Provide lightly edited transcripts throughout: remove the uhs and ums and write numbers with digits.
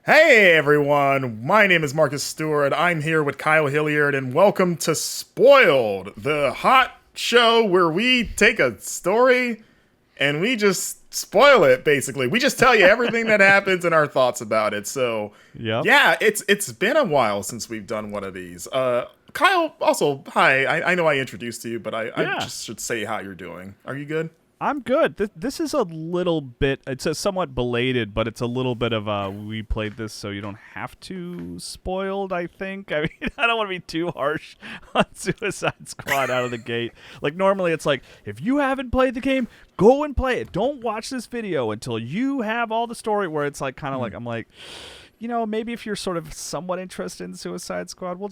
Hey everyone, my name is Marcus Stewart. I'm here with Kyle Hilliard, and welcome to Spoiled, the hot show where we take a story and we just spoil it. Basically, we just tell you everything that happens and our thoughts about it. So, Yep. yeah, it's been a while since we've done one of these. Kyle, also hi. I know I introduced you, but I Yeah. just should say how you're doing. Are you good? I'm good. This is a little bit, it's a somewhat belated, but it's a little bit of we played this so you don't have to spoiled, I think. I mean, I don't want to be too harsh on Suicide Squad out of the gate. Like, normally it's like, if you haven't played the game, go and play it. Don't watch this video until you have all the story, where it's like, kind of like, I'm like, maybe if you're sort of somewhat interested in Suicide Squad, we'll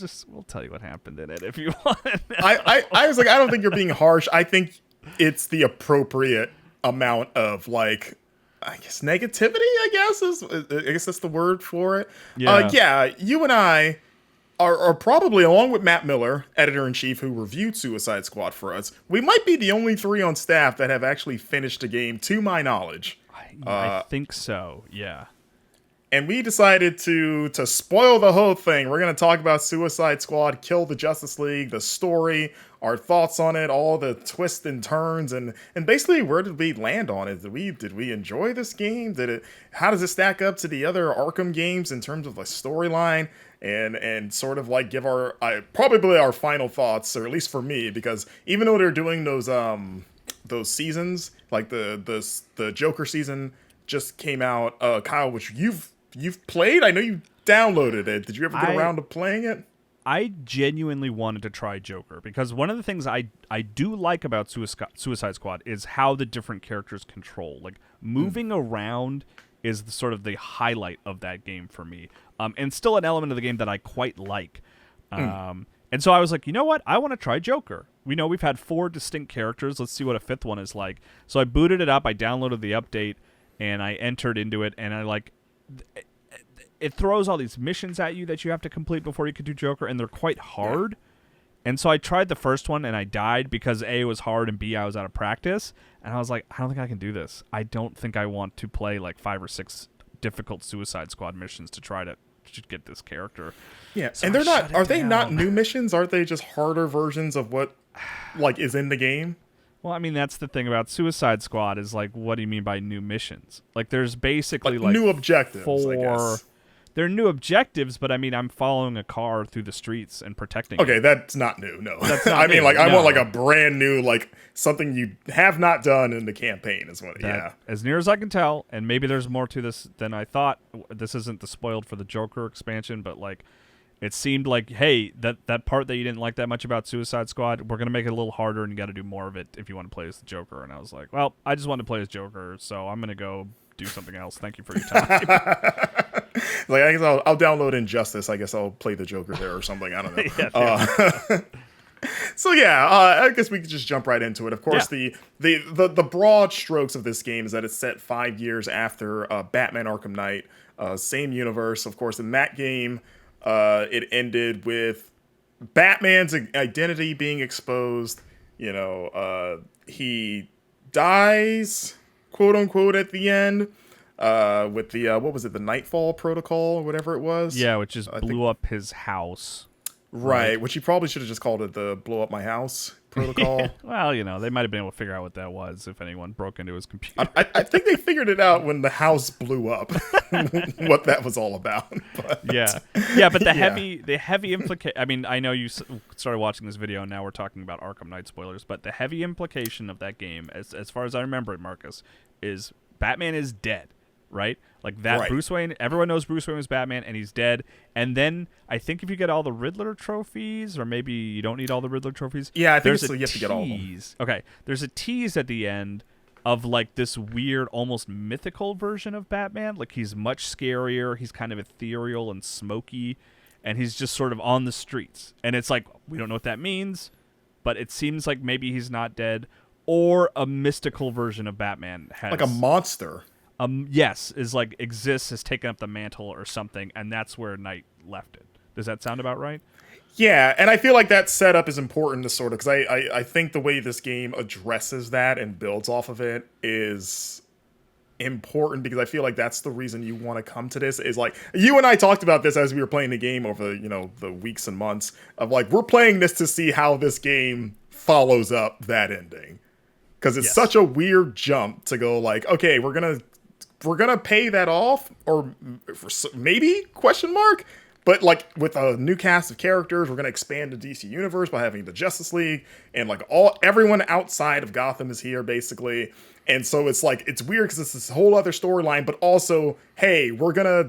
tell you what happened in it if you want. I was like, I don't think you're being harsh. I think it's the appropriate amount of, like, I guess negativity. I guess that's the word for it. Yeah. Yeah. You and I are probably, along with Matt Miller, editor in chief, who reviewed Suicide Squad for us. We might be the only three on staff that have actually finished a game, to my knowledge. I think so, yeah. And we decided to spoil the whole thing. We're going to talk about Suicide Squad, Kill the Justice League, the story, our thoughts on it, all the twists and turns, and basically, where did we land on it? Did we enjoy this game? How does it stack up to the other Arkham games in terms of the storyline? And sort of like give probably our final thoughts, or at least for me, because even though they're doing those seasons, like the Joker season just came out, Kyle, which you've played. I know you downloaded it. Did you ever get around to playing it? I genuinely wanted to try Joker because one of the things I do like about Suicide Squad is how the different characters control. Like, moving around is the sort of the highlight of that game for me, and still an element of the game that I quite like. And so I was like, you know what? I want to try Joker. We know we've had 4 distinct characters. Let's see what a 5th one is like. So I booted it up. I downloaded the update, and I entered into it, and it throws all these missions at you that you have to complete before you can do Joker, and they're quite hard. And so I tried the first one, and I died because A, it was hard, and B, I was out of practice. And I was like, I don't think I can do this. I don't think I want to play like 5 or 6 difficult Suicide Squad missions to try to get this character. Yeah, So and I they're not. shut it Are they not down. new missions? Aren't they just harder versions of what, like, is in the game? Well, I mean, that's the thing about Suicide Squad is, like, what do you mean by new missions? Like, there's basically, Like new objectives, I 4. guess. They're new objectives, but I mean, I'm following a car through the streets and protecting Okay, it. that's not new. No, That's not I mean, new, like, I no. want like a brand new, like something you have not done in the campaign. Is what? That, Yeah. as near as I can tell, and maybe there's more to this than I thought. This isn't the spoiled for the Joker expansion, but like, it seemed like, hey, that part that you didn't like that much about Suicide Squad, we're gonna make it a little harder, and you got to do more of it if you want to play as the Joker. And I was like, well, I just want to play as Joker, so I'm gonna go do something else. Thank you for your time. Like, I guess I'll download Injustice. I guess I'll play the Joker there or something. I don't know. Yeah, So yeah, I guess we could just jump right into it. Of course, Yeah. the broad strokes of this game is that it's set 5 years after Batman: Arkham Knight, same universe. Of course, in that game, it ended with Batman's identity being exposed. He dies, quote unquote, at the end. With the what was it, the Nightfall Protocol or whatever it was? yeah, which just blew up his house. Right, which you probably should have just called it the Blow Up My House Protocol. Well, they might have been able to figure out what that was if anyone broke into his computer. I think they figured it out when the house blew up, what that was all about. But, Yeah, but the heavy implication. I mean, I know you started watching this video, and now we're talking about Arkham Knight spoilers. But the heavy implication of that game, as far as I remember it, Marcus, is Batman is dead, right? Like that, Right. Bruce Wayne. Everyone knows Bruce Wayne was Batman, and he's dead. And then I think if you get all the Riddler trophies, or maybe you don't need all the Riddler trophies. Yeah, I think there's so. a You have to get all of them. tease. Okay, there's a tease at the end of like this weird, almost mythical version of Batman. Like he's much scarier. He's kind of ethereal and smoky, and he's just sort of on the streets. And it's like, we don't know what that means, but it seems like maybe he's not dead, or a mystical version of Batman has like a monster. yes, is like exists, has taken up the mantle or something, and that's where Knight left it. Does that sound about right? Yeah, and I feel like that setup is important to sort of, because I think the way this game addresses that and builds off of it is important because I feel like that's the reason you want to come to this. Is like you and I talked about this as we were playing the game over the weeks and months of like we're playing this to see how this game follows up that ending, because it's such a weird jump to go like, okay, we're gonna pay that off, or maybe question mark. But like with a new cast of characters, we're gonna expand the DC universe by having the Justice League, and like everyone outside of Gotham is here basically. And so it's like it's weird because it's this whole other storyline, but also, hey, we're gonna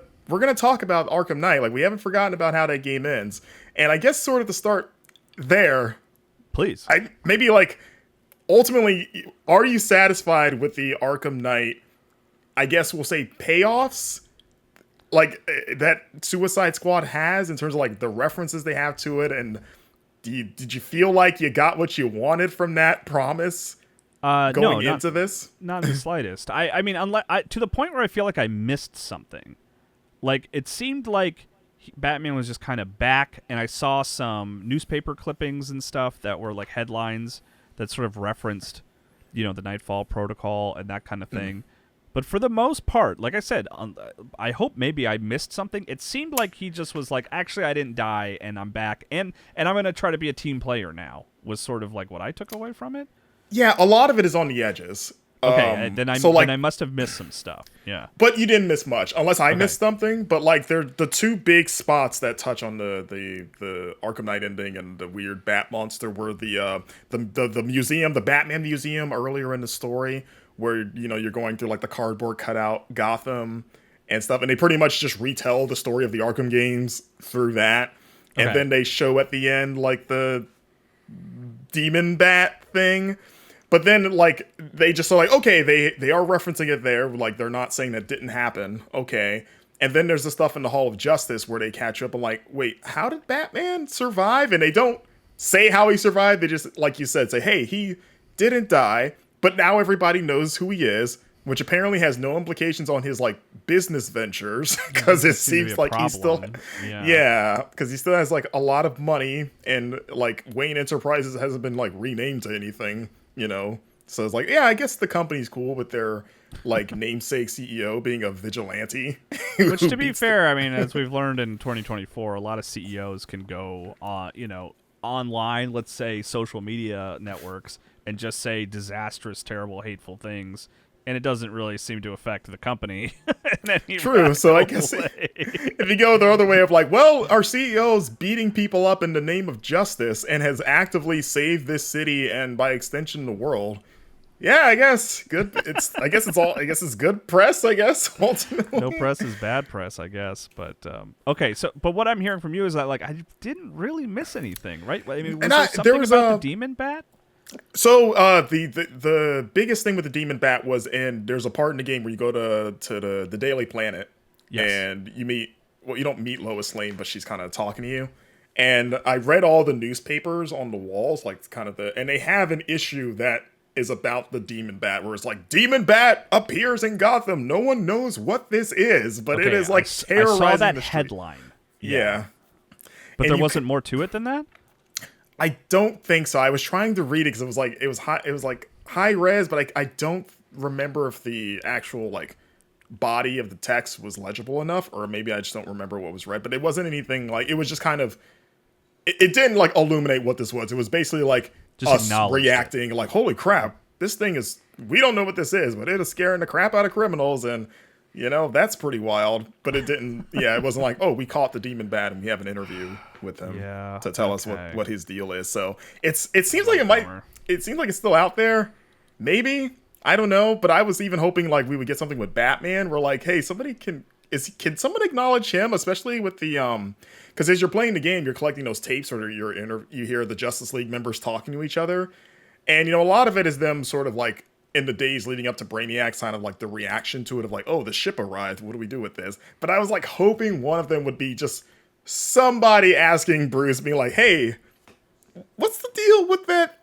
talk about Arkham Knight. Like we haven't forgotten about how that game ends. And I guess sort of to start there, please, maybe like ultimately, are you satisfied with the Arkham Knight? I guess we'll say payoffs, like that Suicide Squad has in terms of like the references they have to it, and did you feel like you got what you wanted from that promise going into this? Not in the slightest. I mean, to the point where I feel like I missed something. Like it seemed like Batman was just kind of back, and I saw some newspaper clippings and stuff that were like headlines that sort of referenced, the Nightfall Protocol and that kind of thing. But for the most part, like I said, I hope maybe I missed something. It seemed like he just was like, actually, I didn't die, and I'm back, and I'm going to try to be a team player now, was sort of like what I took away from it. Yeah, a lot of it is on the edges. Okay, then I must have missed some stuff. Yeah. But you didn't miss much, unless I missed something. But like, they're the two big spots that touch on the Arkham Knight ending and the weird Bat monster were the museum, the Batman museum earlier in the story, where you're going through like the cardboard cutout Gotham and stuff, and they pretty much just retell the story of the Arkham games through that, and then they show at the end like the demon bat thing. But then, like, they just are like, okay, they are referencing it there. Like, they're not saying that didn't happen. Okay. And then there's the stuff in the Hall of Justice where they catch up and like, wait, how did Batman survive? And they don't say how he survived. They just, like you said, say, hey, he didn't die, but now everybody knows who he is, which apparently has no implications on his, like, business ventures, because it seems like he's still... because he still has, like, a lot of money, and, like, Wayne Enterprises hasn't been, like, renamed to anything. So it's like, yeah, I guess the company's cool with their like namesake CEO being a vigilante. Which, to be fair, I mean, as we've learned in 2024, a lot of CEOs can go online, let's say social media networks, and just say disastrous, terrible, hateful things, and it doesn't really seem to affect the company in any True. So I guess if you go the other way of like, well, our CEO's beating people up in the name of justice and has actively saved this city and by extension the world. Yeah, I guess good. I guess it's good press. I guess ultimately. No press is bad press, I guess. But okay. So, but what I'm hearing from you is that like I didn't really miss anything, right? I mean, was there something about the Demon Bat? So the biggest thing with the Demon Bat was, and there's a part in the game where you go to the Daily Planet, and you don't meet Lois Lane, but she's kind of talking to you. And I read all the newspapers on the walls, like and they have an issue that is about the Demon Bat, where it's like, Demon Bat appears in Gotham. No one knows what this is, but it is like terrorizing. I saw that the street. Headline. Yeah. But there wasn't more to it than that? I don't think so. I was trying to read it because it was high res, but I don't remember if the actual like body of the text was legible enough, or maybe I just don't remember what was read. But it wasn't anything like, it was just kind of, it didn't like illuminate what this was. It was basically like just us reacting like, holy crap, this thing is, we don't know what this is, but it is scaring the crap out of criminals, and that's pretty wild. But it didn't, it wasn't like, oh, we caught the Demon Bat and we have an interview with him to tell us what his deal is. So it seems like it seems like it's still out there. Maybe, I don't know, but I was even hoping like we would get something with Batman. We're like, hey, can someone acknowledge him, especially with the because as you're playing the game, you're collecting those tapes where you hear the Justice League members talking to each other, and a lot of it is them sort of like in the days leading up to Brainiac, kind of like the reaction to it of like, oh, the ship arrived, what do we do with this? But I was like hoping one of them would be just somebody asking Bruce, being like, hey, what's the deal with that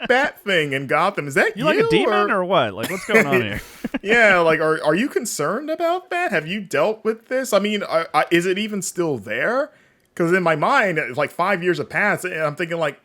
bat thing in Gotham? Is that you like a demon or what? Like, what's going on here? Yeah, like, are you concerned about that? Have you dealt with this? I mean, is it even still there? Because in my mind, it's like 5 years have passed, and I'm thinking like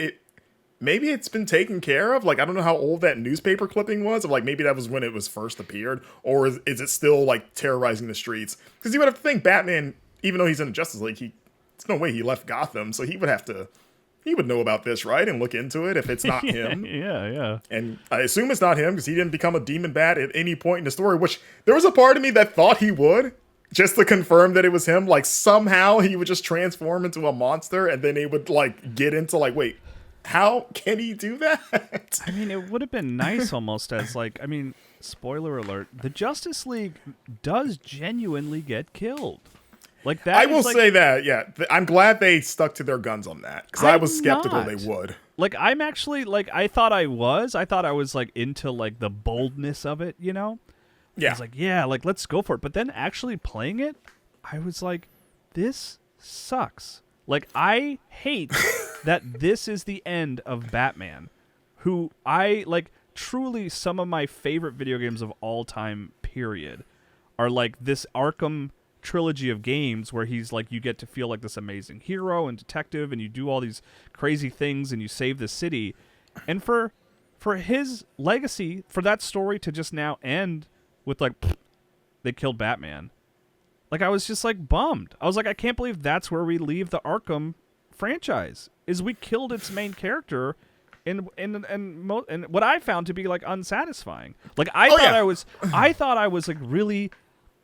maybe it's been taken care of. Like, I don't know how old that newspaper clipping was. Of like, maybe that was when it was first appeared, or is it still like terrorizing the streets? Because you would have to think Batman, even though he's in the Justice League, there's no way he left Gotham, so he would know about this, right, and look into it if it's not him. Yeah. And I assume it's not him because he didn't become a demon bat at any point in the story. Which there was a part of me that thought he would. Just to confirm that it was him, like somehow he would just transform into a monster, and then it would like get into like, wait, how can he do that? I mean, it would have been nice almost as like, I mean, spoiler alert, the Justice League does genuinely get killed. Like that. I will say that, yeah. I'm glad they stuck to their guns on that because I was skeptical they would. Like, I'm actually like, I thought I was like into like the boldness of it, you know? Yeah. I was like, yeah, like let's go for it. But then actually playing it, I was like, this sucks. Like, I hate that this is the end of Batman, who I like truly some of my favorite video games of all time, period, are like this Arkham trilogy of games where he's like, you get to feel like this amazing hero and detective and you do all these crazy things and you save the city. And for his legacy, for that story to just now end with like, they killed Batman. Like, I was just like bummed. I was like, I can't believe that's where we leave the Arkham franchise. Is we killed its main character, and what I found to be like unsatisfying. Like, I thought I was like really,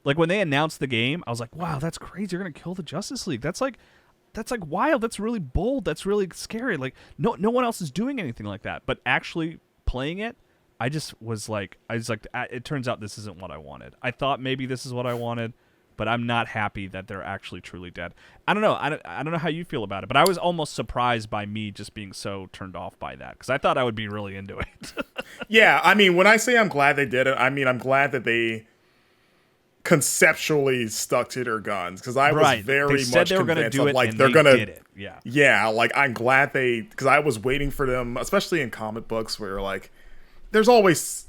like when they announced the game, I was like, wow, that's crazy. You're gonna kill the Justice League. That's like wild. That's really bold. That's really scary. Like no one else is doing anything like that. But actually playing it, I was like, it turns out this isn't what I wanted. I thought maybe this is what I wanted, but I'm not happy that they're actually truly dead. I don't know. I don't know how you feel about it, but I was almost surprised by me just being so turned off by that because I thought I would be really into it. Yeah, I mean, when I say I'm glad they did it, I mean I'm glad that they conceptually stuck to their guns because I was very much convinced of like they're gonna did it. Yeah, like I'm glad because I was waiting for them, especially in comic books where like there's always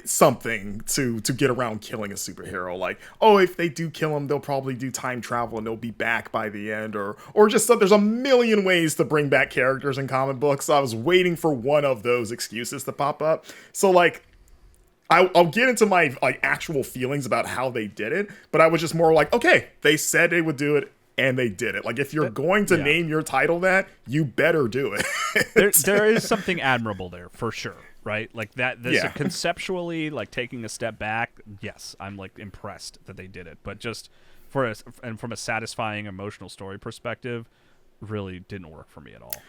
something to get around killing a superhero. Like, oh, if they do kill him, they'll probably do time travel and they'll be back by the end, or just there's a million ways to bring back characters in comic books. So I was waiting for one of those excuses to pop up. So like, I'll get into my like actual feelings about how they did it, but I was just more like, okay, they said they would do it and they did it. Like, if you're going to name your title that, you better do it. there is something admirable there for sure. Right, like that. Conceptually, like taking a step back. Yes, I'm like impressed that they did it, but just from a satisfying emotional story perspective, really didn't work for me at all.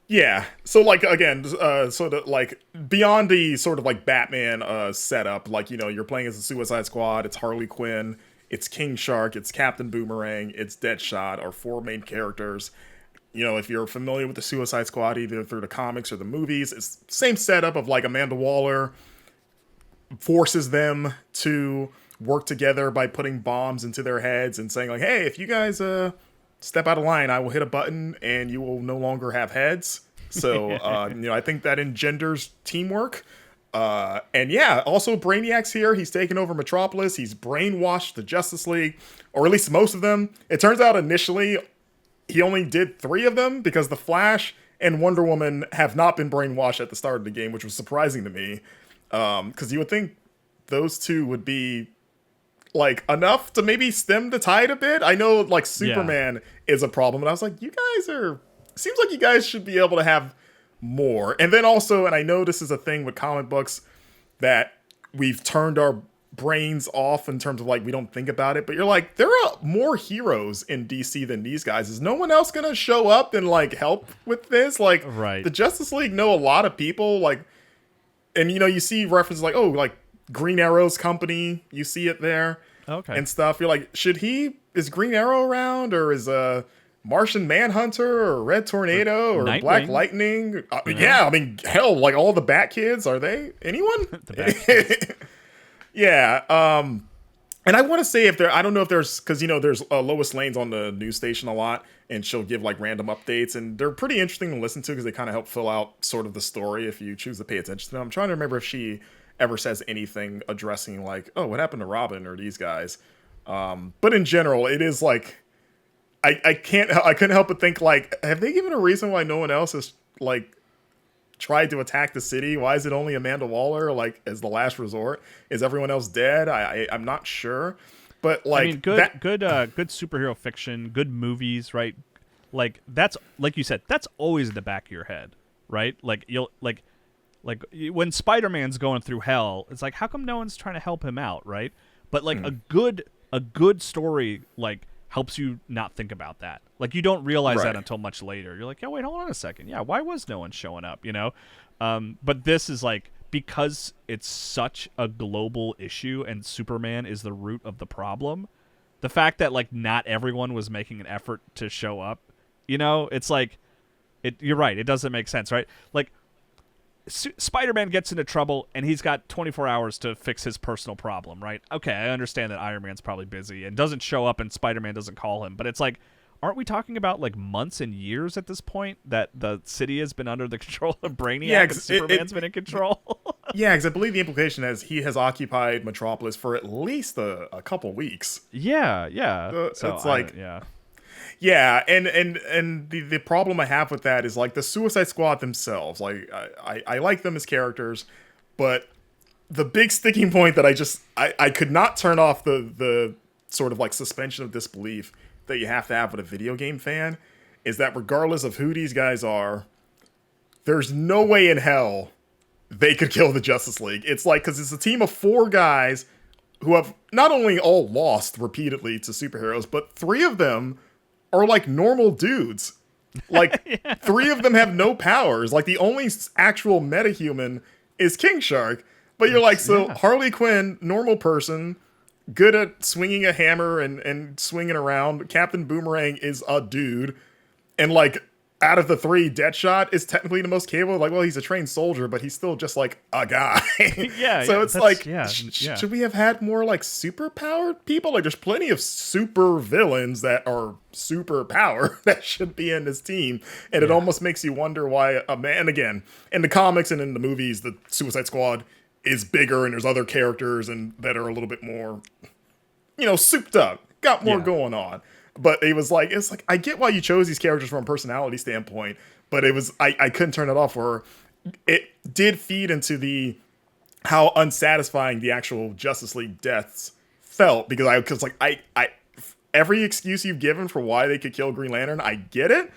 Yeah. So like again, sort of like beyond the sort of like Batman setup, like, you know, you're playing as the Suicide Squad. It's Harley Quinn. It's King Shark. It's Captain Boomerang. It's Deadshot. Our four main characters. You know, if you're familiar with the Suicide Squad, either through the comics or the movies, it's the same setup of like Amanda Waller forces them to work together by putting bombs into their heads and saying like, hey, if you guys step out of line, I will hit a button and you will no longer have heads. So, you know, I think that engenders teamwork. And yeah, also Brainiac's here. He's taken over Metropolis. He's brainwashed the Justice League, or at least most of them. It turns out initially he only did 3 of them because the Flash and Wonder Woman have not been brainwashed at the start of the game, which was surprising to me. Because you would think those 2 would be like enough to maybe stem the tide a bit. I know like Superman is a problem, but I was like, seems like you guys should be able to have more. And then also, and I know this is a thing with comic books that we've turned our brains off in terms of like we don't think about it, but you're like, there are more heroes in DC than these guys. Is no one else gonna show up and like help with this? Like, right. The Justice League know a lot of people, like, and you know, you see references like, oh, like Green Arrow's company, you see it there, okay, and stuff. You're like, is Green Arrow around, or is Martian Manhunter or Red Tornado or Nightwing. Black Lightning? Yeah, I mean, hell, like all the Bat Kids, are they anyone? The Bat Kids. Yeah, and I want to say I don't know if there's, because, you know, there's Lois Lane's on the news station a lot, and she'll give like random updates, and they're pretty interesting to listen to because they kind of help fill out sort of the story if you choose to pay attention to them. I'm trying to remember if she ever says anything addressing like, oh, what happened to Robin or these guys. But in general, it is like, I couldn't help but think like, have they given a reason why no one else is like tried to attack the city. Why is it only Amanda Waller, like, as the last resort? Is everyone else dead? I'm not sure. But, like, I mean, good superhero fiction, good movies, right? Like, that's, like you said, that's always in the back of your head, right? Like, you'll, like when Spider-Man's going through hell, it's like, how come no one's trying to help him out, right? But, like, a good story, like, helps you not think about that. Like, you don't realize that until much later. You're like, yeah, wait, hold on a second. Yeah, why was no one showing up, you know? But this is, like, because it's such a global issue and Superman is the root of the problem, the fact that, like, not everyone was making an effort to show up, you know? It's like, you're right, it doesn't make sense, right? Like, Spider-Man gets into trouble and he's got 24 hours to fix his personal problem, right? Okay, I understand that Iron Man's probably busy and doesn't show up and Spider-Man doesn't call him, but it's like, aren't we talking about, like, months and years at this point that the city has been under the control of Brainiac and Superman's been in control? Yeah, because I believe the implication is he has occupied Metropolis for at least a couple weeks. Yeah. So it's like, yeah, and the problem I have with that is, like, the Suicide Squad themselves. Like, I like them as characters, but the big sticking point that I could not turn off the sort of, like, suspension of disbelief that you have to have with a video game fan is that regardless of who these guys are, there's no way in hell they could kill the Justice League. It's like, because it's a team of 4 guys who have not only all lost repeatedly to superheroes, but 3 of them are, like, normal dudes. Like, 3 of them have no powers. Like, the only actual metahuman is King Shark. But you're like, so Harley Quinn, normal person, good at swinging a hammer and swinging around. Captain Boomerang is a dude. And, like, out of the 3, Deadshot is technically the most capable. Like, well, he's a trained soldier, but he's still just, like, a guy. So it's like, should we have had more, like, super-powered people? Like, there's plenty of super villains that are super powered that should be in this team. And it almost makes you wonder why and again, in the comics and in the movies, the Suicide Squad is bigger and there's other characters and that are a little bit more, you know, souped up, got more going on. But it's like, I get why you chose these characters from a personality standpoint, but it was, I couldn't turn it off, or it did feed into how unsatisfying the actual Justice League deaths felt, because every excuse you've given for why they could kill Green Lantern, I get it,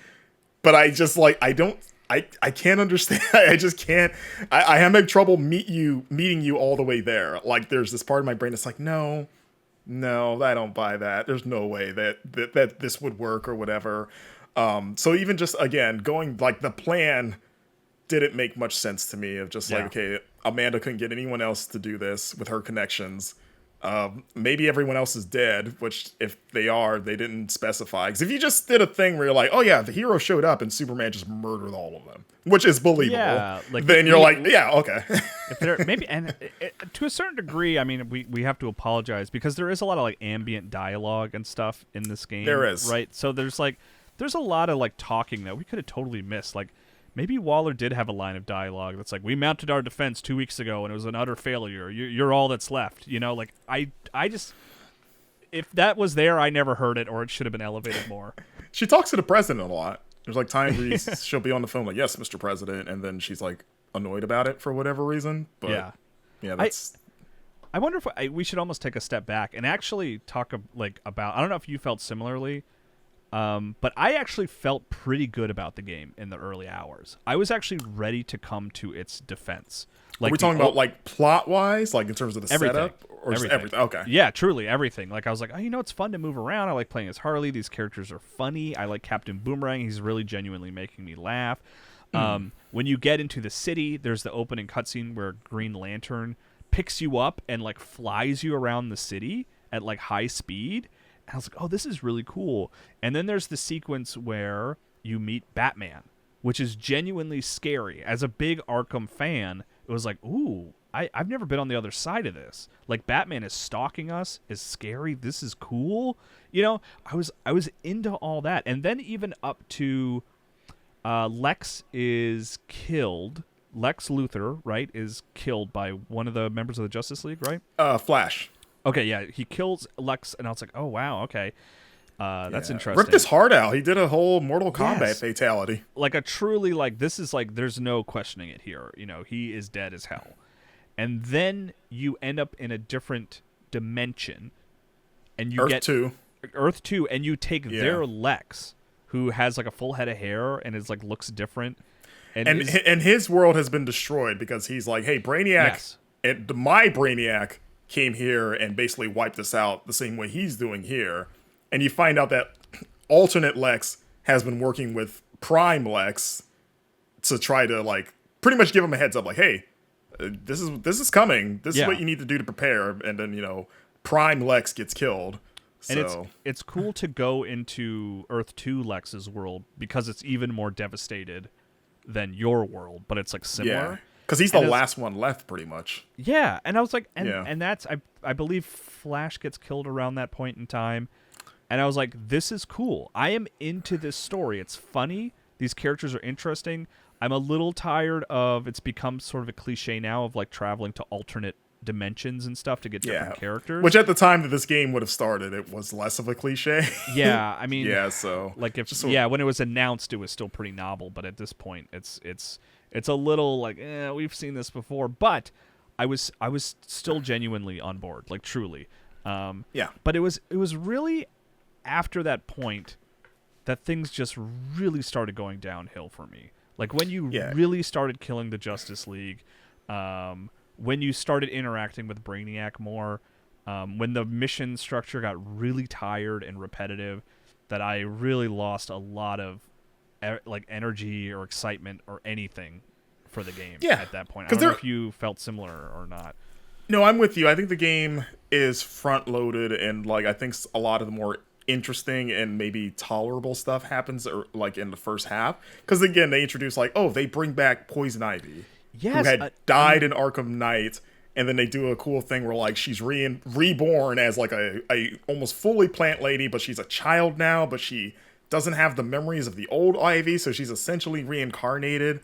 but I just, like, I can't understand. I just can't. I have trouble meeting you all the way there. Like, there's this part of my brain that's like, no, I don't buy that. There's no way that this would work or whatever. So even just, again, going, like, the plan didn't make much sense to me of just like, okay, Amanda couldn't get anyone else to do this with her connections. Maybe everyone else is dead, which if they are, they didn't specify. Because if you just did a thing where you're like, oh yeah, the hero showed up and Superman just murdered all of them, which is believable, like, then you're like, yeah, okay. If there, maybe, and to a certain degree, I mean, we have to apologize because there is a lot of, like, ambient dialogue and stuff in this game. There is, right? So there's a lot of, like, talking that we could have totally missed. Like, maybe Waller did have a line of dialogue that's like, we mounted our defense 2 weeks ago and it was an utter failure. You're all that's left. You know, like, I just, if that was there, I never heard it, or it should have been elevated more. She talks to the president a lot. There's, like, times where she'll be on the phone like, yes, Mr. President, and then she's, like, annoyed about it for whatever reason. But yeah, that's... I wonder if we should almost take a step back and actually talk, like, about, I don't know if you felt similarly, but I actually felt pretty good about the game in the early hours. I was actually ready to come to its defense. Like, are we talking about, like, plot-wise, like, in terms of the setup? Or everything. Just everything? Okay. Yeah, truly, everything. Like, I was like, oh, you know, it's fun to move around. I like playing as Harley. These characters are funny. I like Captain Boomerang. He's really genuinely making me laugh. When you get into the city, there's the opening cutscene where Green Lantern picks you up and, like, flies you around the city at, like, high speed. And I was like, oh, this is really cool. And then there's the sequence where you meet Batman, which is genuinely scary. As a big Arkham fan, it was like, ooh, I've never been on the other side of this. Like, Batman is stalking us, is scary. This is cool. You know, I was into all that. And then even up to Lex is killed. Lex Luthor, right, is killed by one of the members of the Justice League, right? Flash. Okay, yeah, he kills Lex, and I was like, oh, wow, okay. That's interesting. Ripped his heart out. He did a whole Mortal Kombat fatality. Like a truly like this is like there's no questioning it here. You know, he is dead as hell. And then you end up in a different dimension, and you get Earth 2, and you take their Lex, who has like a full head of hair and is like looks different, and his world has been destroyed because he's like, hey, Brainiac, and my Brainiac came here and basically wiped us out the same way he's doing here, and you find out that alternate Lex has been working with Prime Lex to try to like pretty much give him a heads up, like, hey. This is coming. This is what you need to do to prepare, and then Prime Lex gets killed. So. And it's cool to go into Earth 2 Lex's world because it's even more devastated than your world, but it's like similar. Yeah, because he's the last one left, pretty much. Yeah, and I was like, and that's I believe Flash gets killed around that point in time, and I was like, this is cool. I am into this story. It's funny. These characters are interesting. I'm a little tired of it's become sort of a cliche now of like traveling to alternate dimensions and stuff to get different characters. Which at the time that this game would have started, it was less of a cliche. Yeah, I mean, so like when it was announced, it was still pretty novel, but at this point, it's a little like we've seen this before. But I was still genuinely on board, like truly. But it was really after that point that things just really started going downhill for me. Like when you really started killing the Justice League, when you started interacting with Brainiac more, when the mission structure got really tired and repetitive, that I really lost a lot of like energy or excitement or anything for the game at that point. I don't know if you felt similar or not. No, I'm with you. I think the game is front loaded, and like I think a lot of the more interesting and maybe tolerable stuff happens like in the first half, because again they introduce like, oh, they bring back Poison Ivy, who had died in Arkham Knight, and then they do a cool thing where like she's reborn as like a almost fully plant lady, but she's a child now, but she doesn't have the memories of the old Ivy, so she's essentially reincarnated,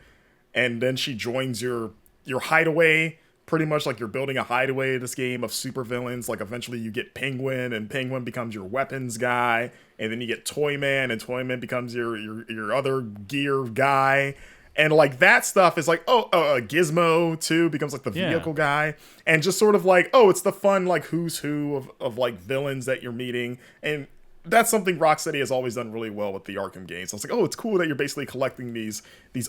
and then she joins your hideaway. Pretty much like you're building a hideaway in this game of supervillains. Like eventually you get Penguin, and Penguin becomes your weapons guy, and then you get Toyman, and Toyman becomes your other gear guy, and like that stuff is like Gizmo too becomes like the vehicle guy, and just sort of like it's the fun like who's who of like villains that you're meeting, and that's something Rocksteady has always done really well with the Arkham games. So it's like, it's cool that you're basically collecting these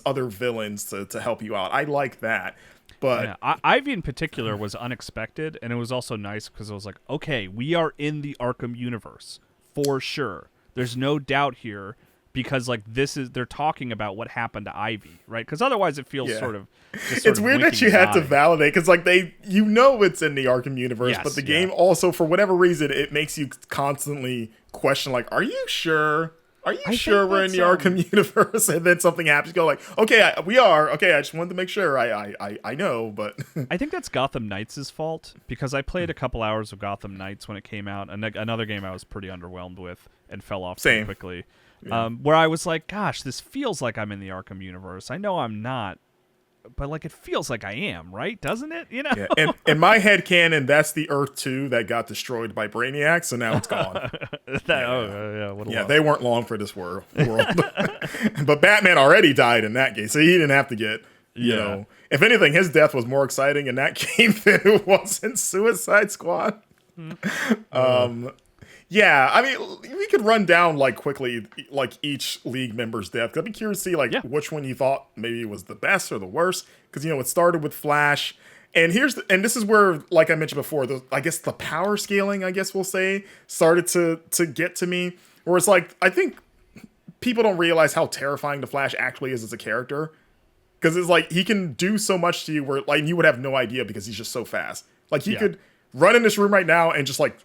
other villains to help you out. I like that. But Ivy in particular was unexpected, and it was also nice because it was like, okay, we are in the Arkham universe for sure. There's no doubt here because like they're talking about what happened to Ivy, right? Because otherwise it feels sort of it's weird that you had to validate because like it's in the Arkham universe, but the game also for whatever reason it makes you constantly question like, are you sure? Are you sure we're in the Arkham universe? And then something happens. You go like, okay, we are. Okay, I just wanted to make sure. I know, but I think that's Gotham Knights' fault because I played a couple hours of Gotham Knights when it came out, and another game I was pretty underwhelmed with and fell off pretty quickly. Yeah. Where I was like, gosh, this feels like I'm in the Arkham universe. I know I'm not, but like it feels like I am, right? Doesn't it? You know? Yeah. And in my headcanon, that's the Earth 2 that got destroyed by Brainiac, so now it's gone. They weren't long for this world. But Batman already died in that game, so he didn't have to get, you know. If anything, his death was more exciting in that game than it was in Suicide Squad. Yeah, I mean, we could run down like quickly like each league member's death. 'Cause I'd be curious to see like which one you thought maybe was the best or the worst. Because it started with Flash, and this is where, like I mentioned before, I guess the power scaling, I guess we'll say, started to get to me. Where it's like I think people don't realize how terrifying the Flash actually is as a character. Because it's like he can do so much to you where like you would have no idea because he's just so fast. Like he could run in this room right now and just like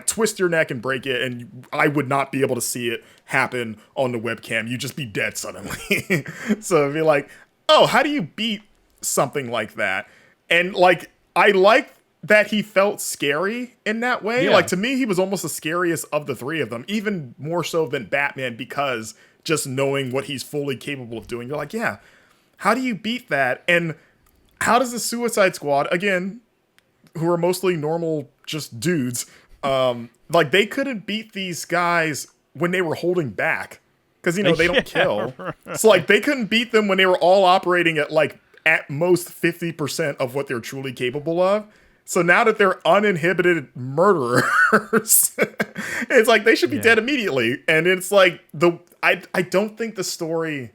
twist your neck and break it, and I would not be able to see it happen on the webcam. You'd just be dead suddenly. So it'd be like, oh, how do you beat something like that? And like I like that he felt scary in that way. Like to me, he was almost the scariest of the three of them, even more so than Batman, because just knowing what he's fully capable of doing, you're like, yeah, how do you beat that? And how does the Suicide Squad, again, who are mostly normal, just dudes, Like they couldn't beat these guys when they were holding back because they don't kill. Right. So like they couldn't beat them when they were all operating at like at most 50% of what they're truly capable of. So now that they're uninhibited murderers, it's like they should be dead immediately. And it's like I don't think the story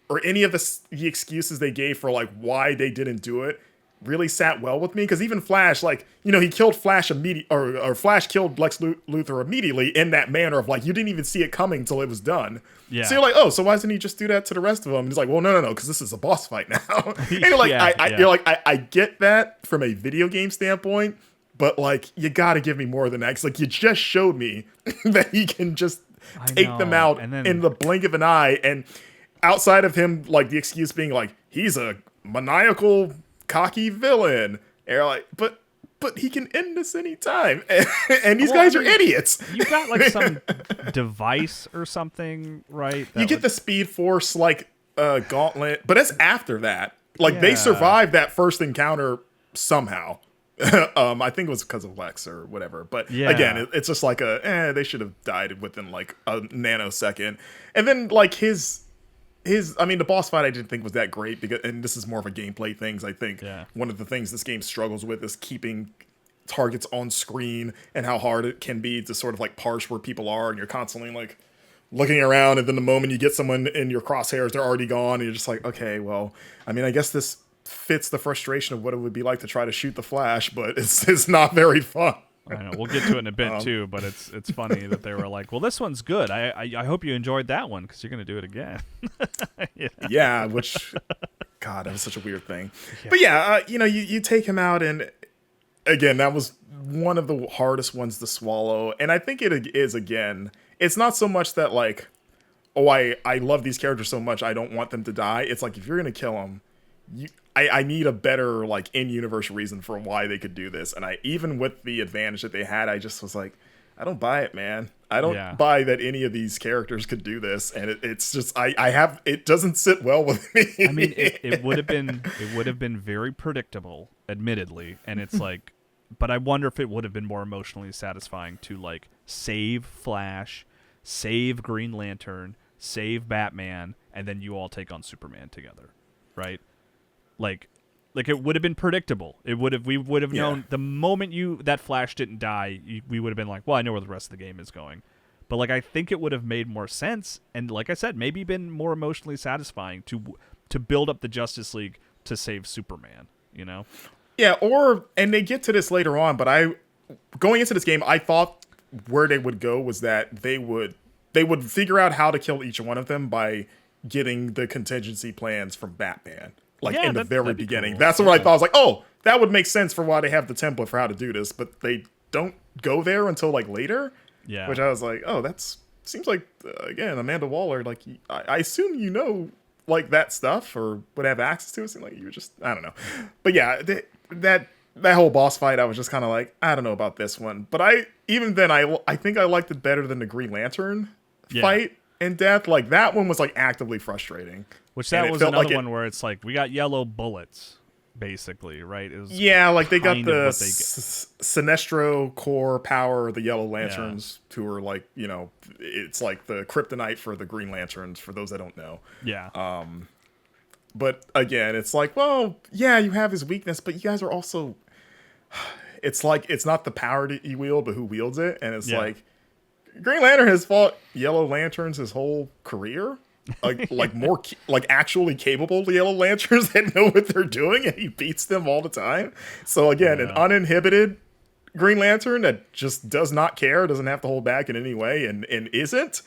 or any of the excuses they gave for like why they didn't do it really sat well with me. Because even Flash, like, he killed Flash or Flash killed Lex Luthor immediately in that manner of like, you didn't even see it coming until it was done. Yeah. So you're like, oh, so why doesn't he just do that to the rest of them? And he's like, well, no, because this is a boss fight now. And you're like, you're like, I get that from a video game standpoint, but like, you got to give me more than that. 'Cause like, you just showed me that he can just take them out in the blink of an eye. And outside of him, like the excuse being like, he's a maniacal, cocky villain. And you're like, but he can end this anytime. And these guys are idiots. You got like some device or something, right? You get the Speed Force like gauntlet, but it's after that. Like they survived that first encounter somehow. I think it was because of Lex or whatever. But again, it's just like they should have died within like a nanosecond. And then like the boss fight I didn't think was that great and this is more of a gameplay things. I think one of the things this game struggles with is keeping targets on screen and how hard it can be to sort of like parse where people are, and you're constantly like looking around, and then the moment you get someone in your crosshairs, they're already gone, and you're just like, okay, well, I guess this fits the frustration of what it would be like to try to shoot the Flash, but it's not very fun. I know. We'll get to it in a bit too, but it's funny that they were like, "Well, this one's good. I hope you enjoyed that one because you're going to do it again." Yeah, which, God, that was such a weird thing. Yeah. But you take him out, and again, that was one of the hardest ones to swallow. And I think it is again. It's not so much that like, oh, I love these characters so much I don't want them to die. It's like if you're going to kill them, I need a better like in-universe reason for why they could do this. And even with the advantage that they had, I just was like, I don't buy it, man. I don't buy that any of these characters could do this. And it's just it doesn't sit well with me. It would have been very predictable, admittedly. And it's like, but I wonder if it would have been more emotionally satisfying to like save Flash, save Green Lantern, save Batman, and then you all take on Superman together, right? Like it would have been predictable. We would have known the moment that Flash didn't die. We would have been like, well, I know where the rest of the game is going. But like, I think it would have made more sense, and like I said, maybe been more emotionally satisfying to build up the Justice League to save Superman. Yeah, and they get to this later on. But going into this game, I thought where they would go was that they would figure out how to kill each one of them by getting the contingency plans from Batman. Like in the very beginning. Cool. That's what I thought. I was like, oh, that would make sense for why they have the template for how to do this, but they don't go there until like later. Yeah. Which I was like, oh, seems like again, Amanda Waller, like I assume like that stuff or would have access to it. Seemed like you were just, I don't know. But yeah, that whole boss fight, I was just kind of like, I don't know about this one. But I think I liked it better than the Green Lantern fight in death. Like that one was like actively frustrating. Which that was another one where it's like, we got yellow bullets, basically, right? It was like they got the Sinestro core power, the Yellow Lanterns, who are like, it's like the kryptonite for the Green Lanterns, for those that don't know. Yeah. But again, it's like, well, yeah, you have his weakness, but you guys are also, it's like, it's not the power that you wield, but who wields it. And it's like, Green Lantern has fought Yellow Lanterns his whole career. Like more like actually capable Yellow Lanterns that know what they're doing, and he beats them all the time. So again, an uninhibited Green Lantern that just does not care, doesn't have to hold back in any way, and isn't.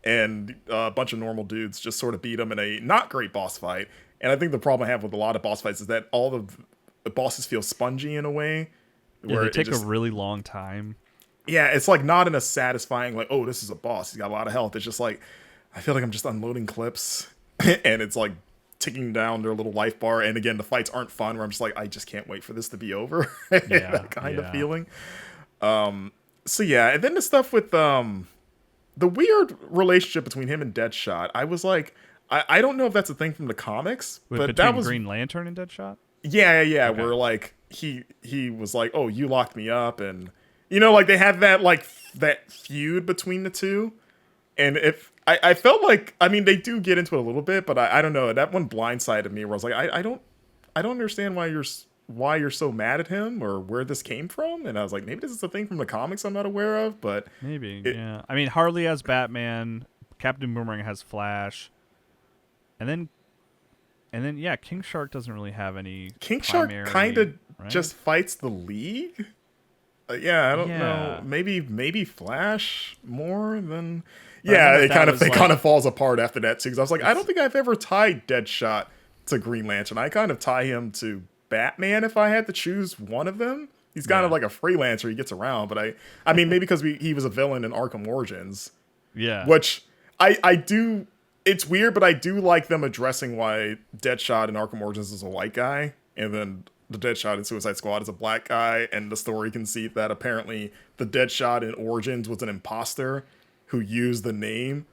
And a bunch of normal dudes just sort of beat him in a not great boss fight. And I think the problem I have with a lot of boss fights is that all the bosses feel spongy in a way. Where they take a really long time. Yeah, it's like not in a satisfying, like, oh, this is a boss. He's got a lot of health. It's just like, I feel like I'm just unloading clips and it's like ticking down their little life bar. And again, the fights aren't fun where I'm just like, I just can't wait for this to be over. That kind of feeling. So yeah. And then the stuff with the weird relationship between him and Deadshot. I was like, I don't know if that's a thing from the comics, but that was Green Lantern and Deadshot. Yeah. Okay. Where like he was like, oh, you locked me up, and like they had that feud between the two, and if I felt like, I mean, they do get into it a little bit, but I don't know, that one blindsided me where I was like, I don't understand why you're so mad at him or where this came from, and I was like, maybe this is a thing from the comics I'm not aware of, but maybe yeah. I mean, Harley has Batman, Captain Boomerang has Flash, and then yeah, King Shark doesn't really have any. King Shark kind of right? just fights the League. Yeah, I don't know. Maybe Flash more than. Yeah, it kind of falls apart after that too. Because I was like, I don't think I've ever tied Deadshot to Green Lantern. I kind of tie him to Batman if I had to choose one of them. He's kind of like a freelancer. He gets around, but I mean, maybe because he was a villain in Arkham Origins. Yeah, which I do. It's weird, but I do like them addressing why Deadshot in Arkham Origins is a white guy, and then the Deadshot in Suicide Squad is a black guy, and the story conceit that apparently the Deadshot in Origins was an imposter who used the name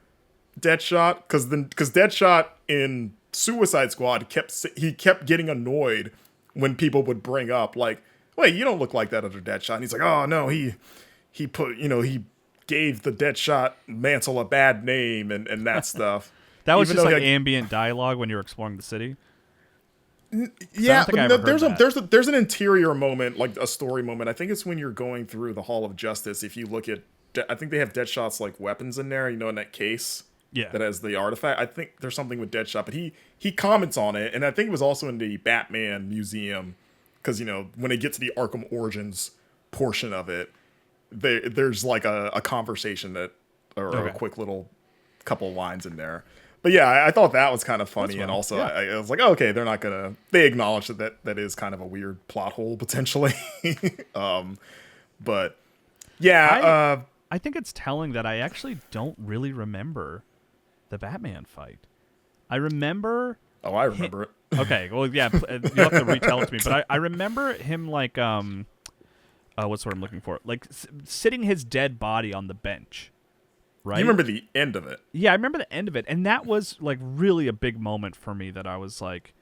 Deadshot, because Deadshot in Suicide Squad kept getting annoyed when people would bring up like, wait, you don't look like that other Deadshot, and he's like, oh no, he gave the Deadshot mantle a bad name and that stuff. That was just like ambient dialogue when you were exploring the city. Yeah, but there's an interior moment, like a story moment. I think it's when you're going through the Hall of Justice. If you look at, I think they have Deadshot's like weapons in there, in that case. Yeah. That has the artifact. I think there's something with Deadshot, but he comments on it, and I think it was also in the Batman museum, because when they get to the Arkham Origins portion of it, there's like a conversation or a quick little couple lines in there. But yeah, I thought that was kind of funny, and also I was like, oh, okay, they're not gonna. They acknowledge that is kind of a weird plot hole potentially. But yeah, I think it's telling that I actually don't really remember the Batman fight. I remember. Oh, I remember it. Okay, well, yeah, you'll have to retell it to me. But I remember him like what's what I'm looking for? Like sitting his dead body on the bench. Right? You remember the end of it? Yeah, I remember the end of it, and that was like really a big moment for me. That I was like,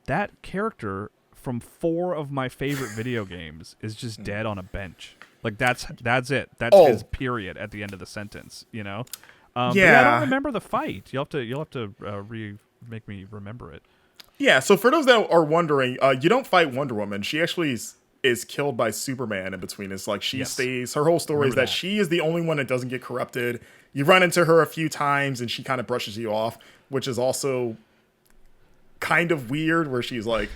that character from 4 of my favorite video games is just dead on a bench. Like that's it. That's his period at the end of the sentence. Yeah. But I don't remember the fight. You'll have to make me remember it. Yeah. So for those that are wondering, you don't fight Wonder Woman. She actually is killed by Superman in between. It's like she stays. Her whole story is that she is the only one that doesn't get corrupted. You run into her a few times, and she kind of brushes you off, which is also kind of weird. Where she's like,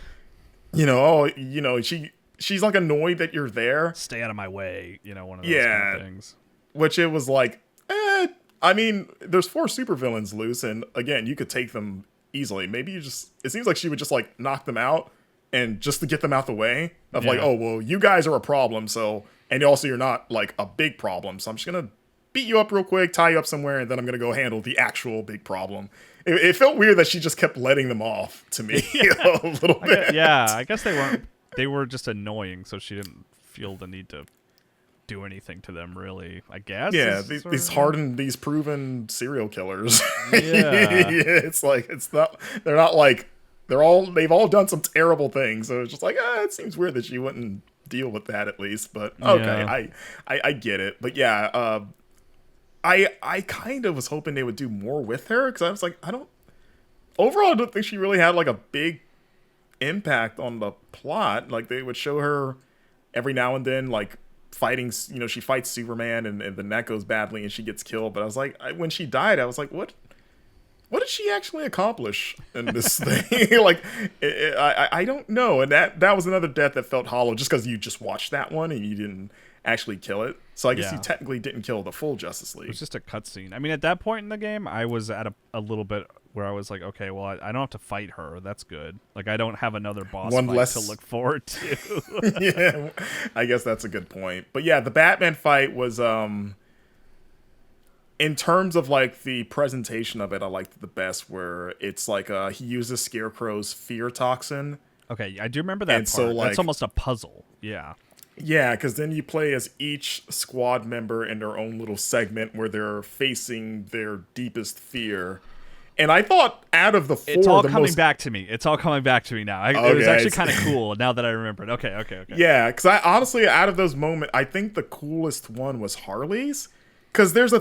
she's like annoyed that you're there. Stay out of my way. One of those kind of things. Which it was like, I mean, there's 4 supervillains loose, and again, you could take them easily. Maybe it seems like she would just like knock them out. And just to get them out the way of like, oh, well, you guys are a problem. So, and also you're not like a big problem. So I'm just going to beat you up real quick, tie you up somewhere, and then I'm going to go handle the actual big problem. It felt weird that she just kept letting them off to me a little bit. I guess they were just annoying. So she didn't feel the need to do anything to them really, I guess. Yeah. These proven serial killers. Yeah. It's like, they're not like, they've all done some terrible things, so it's just like, it seems weird that she wouldn't deal with that at least. But okay, I get it. But yeah, I kind of was hoping they would do more with her, because I was like, I don't think she really had like a big impact on the plot. Like they would show her every now and then, like fighting. She fights Superman, and then that goes badly, and she gets killed. But I was like, when she died, I was like, what did she actually accomplish in this thing? Like, I don't know. And that was another death that felt hollow, just because you just watched that one and you didn't actually kill it. So I guess you technically didn't kill the full Justice League. It was just a cutscene. I mean, at that point in the game, I was at a little bit where I was like, okay, well, I don't have to fight her. That's good. Like, I don't have another boss fight to look forward to. Yeah, I guess that's a good point. But yeah, the Batman fight was... in terms of like the presentation of it, I liked it the best, where it's like he uses Scarecrow's fear toxin. Okay, I do remember that part. So, like, that's almost a puzzle. Yeah. Yeah, because then you play as each squad member in their own little segment where they're facing their deepest fear. And I thought out of the four, It's all the coming most back to me. It's all coming back to me now. It was Okay, actually it's- kind of cool now that I remembered. Okay. yeah, because I honestly, out of those moments, I think the coolest one was Harley's, because there's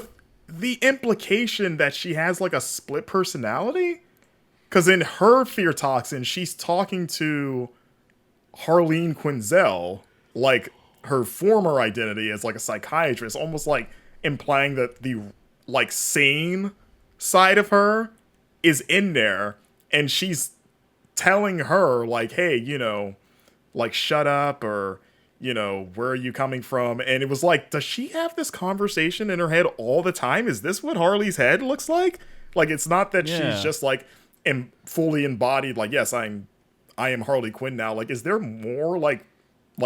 the implication that she has like a split personality. Because in her fear toxin, she's talking to Harleen Quinzel, like her former identity as like a psychiatrist, almost like implying that the like sane side of her is in there, and she's telling her like, hey, like shut up, or where are you coming from? And it was like, does she have this conversation in her head all the time? Is this what Harley's head looks like? Like, it's not that she's just like fully embodied, like, yes, I am Harley Quinn now. Like, is there more like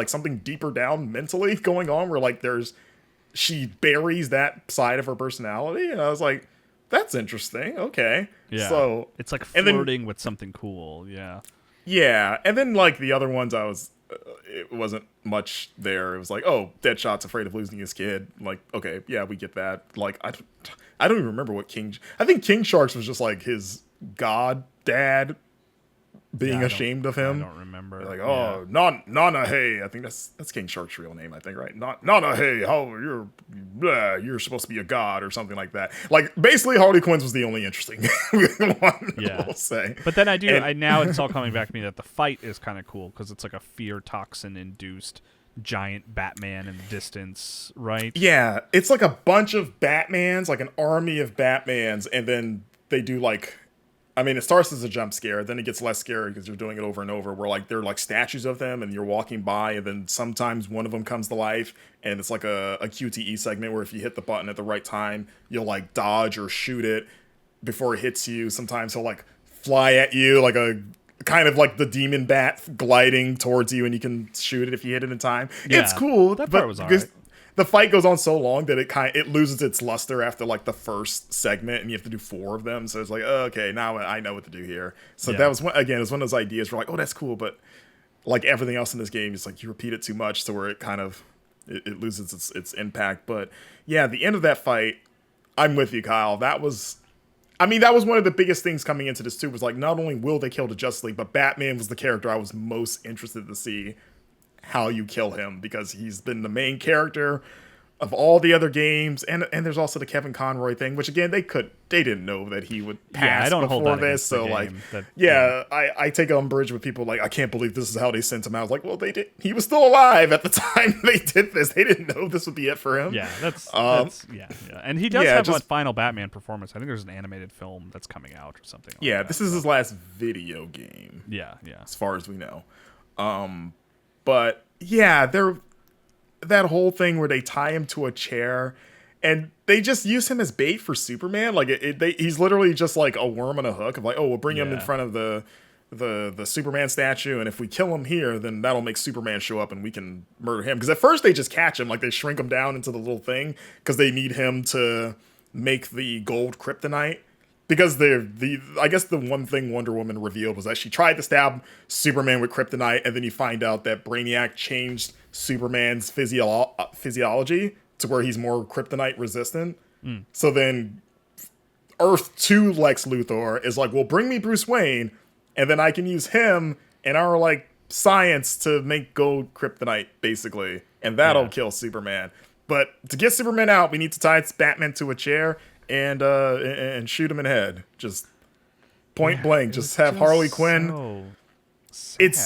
something deeper down mentally going on where like she buries that side of her personality? And I was like, that's interesting. Okay. Yeah. So it's like flirting with something cool. Yeah. Yeah, and then like the other ones, it wasn't much there. It was like, oh, Deadshot's afraid of losing his kid. Like, okay, yeah, we get that. Like, I don't even remember what I think King Sharks was just like his god dad being ashamed of him. I don't remember. Like, oh, Nana, hey, I think that's King Shark's real name, I think, right? Nana, hey, how you're supposed to be a god or something like that. Like, basically, Harley Quinn's was the only interesting one, we'll say. But then now it's all coming back to me that the fight is kind of cool because it's like a fear toxin induced giant Batman in the distance, right? Yeah, it's like a bunch of Batmans, like an army of Batmans, and then they do like, I mean, it starts as a jump scare, then it gets less scary because you're doing it over and over, where like they're like statues of them and you're walking by, and then sometimes one of them comes to life, and it's like a QTE segment where if you hit the button at the right time, you'll like dodge or shoot it before it hits you. Sometimes he'll like fly at you like a kind of like the demon bat gliding towards you, and you can shoot it if you hit it in time. Yeah, it's cool. that part was alright. The fight goes on so long that it loses its luster after like the first segment, and you have to do 4 of them. So it's like, oh, okay, now I know what to do here. So that was it was one of those ideas where like, oh, that's cool, but like everything else in this game is like you repeat it too much, to where it kind of it loses its impact. But yeah, the end of that fight, I'm with you, Kyle. That was one of the biggest things coming into this too, was like, not only will they kill the Justice League, but Batman was the character I was most interested to see how you kill him, because he's been the main character of all the other games, and there's also the Kevin Conroy thing, which again they didn't know that he would pass I don't before hold that this, so like I take umbrage with people like, I can't believe this is how they sent him out. I was like, well, they did. He was still alive at the time they did this. They didn't know this would be it for him. Yeah, that's and he does have a final Batman performance. I think there's an animated film that's coming out or something. Like that, this is his last video game. Yeah, as far as we know. But yeah, that whole thing where they tie him to a chair and they just use him as bait for Superman. Like he's literally just like a worm on a hook of like, oh, we'll bring him in front of the Superman statue, and if we kill him here, then that'll make Superman show up and we can murder him. Because at first they just catch him, like they shrink him down into the little thing because they need him to make the gold kryptonite. Because I guess the one thing Wonder Woman revealed was that she tried to stab Superman with kryptonite, and then you find out that Brainiac changed Superman's physiology to where he's more kryptonite resistant. So then Earth 2 Lex Luthor is like, well, bring me Bruce Wayne, and then I can use him and our like science to make gold kryptonite, basically, and that'll kill Superman. But to get Superman out, we need to tie Batman to a chair and shoot him in the head, just point blank. Just have Harley Quinn. So It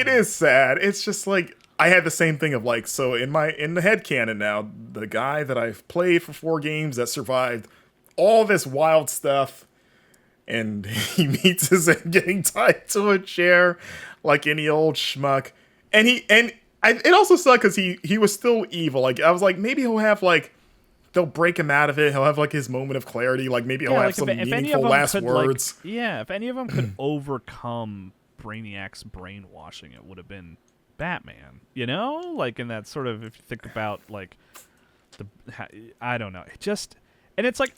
is sad. It's just like, I had the same thing of like, so in the headcanon now, the guy that I've played for 4 games that survived all this wild stuff, and he meets his end getting tied to a chair like any old schmuck, and it also sucked because he was still evil. Like, I was like, maybe he'll have like, they'll break him out of it. He'll have like his moment of clarity. Like maybe he'll have some meaningful last words. If any of them could overcome Brainiac's brainwashing, it would have been Batman. You know, like in that sort of, if you think about like I don't know, and it's like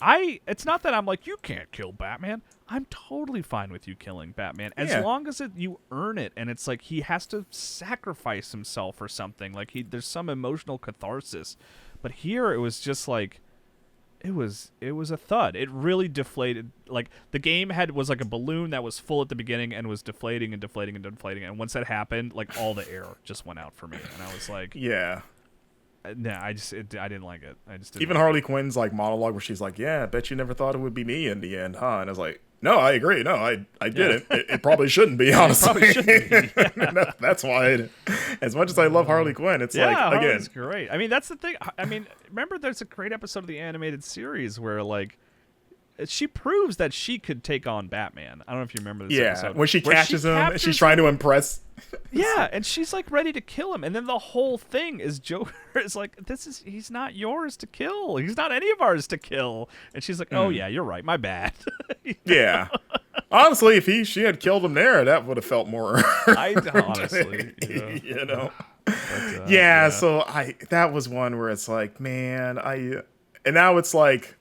it's not that I'm like, you can't kill Batman. I'm totally fine with you killing Batman as long as you earn it, and it's like he has to sacrifice himself or something. Like there's some emotional catharsis. But here it was just like, it was a thud. It really deflated. Like the game was like a balloon that was full at the beginning and was deflating and deflating and deflating. And once that happened, like all the air just went out for me, and I was like, Yeah. nah, I didn't like it. I just didn't Even like Harley Quinn's like monologue where she's like, "Yeah, I bet you never thought it would be me in the end, huh?" And I was like, "No, I agree. No, I didn't. It probably shouldn't be, honestly." Probably shouldn't be. That's why. As much as I love Harley Quinn, it's like again, Harley's great. I mean, that's the thing. I mean, remember there's a great episode of the animated series where like she proves that she could take on Batman. I don't know if you remember this episode. When she catches him, and she's trying to impress. Yeah, and she's like ready to kill him, and then the whole thing is Joker is like, he's not yours to kill. He's not any of ours to kill. And she's like, oh yeah, you're right, my bad. Yeah. Honestly, if she had killed him there, that would have felt more. Honestly, you know. But, yeah. So that was one where it's like, man, and now it's like.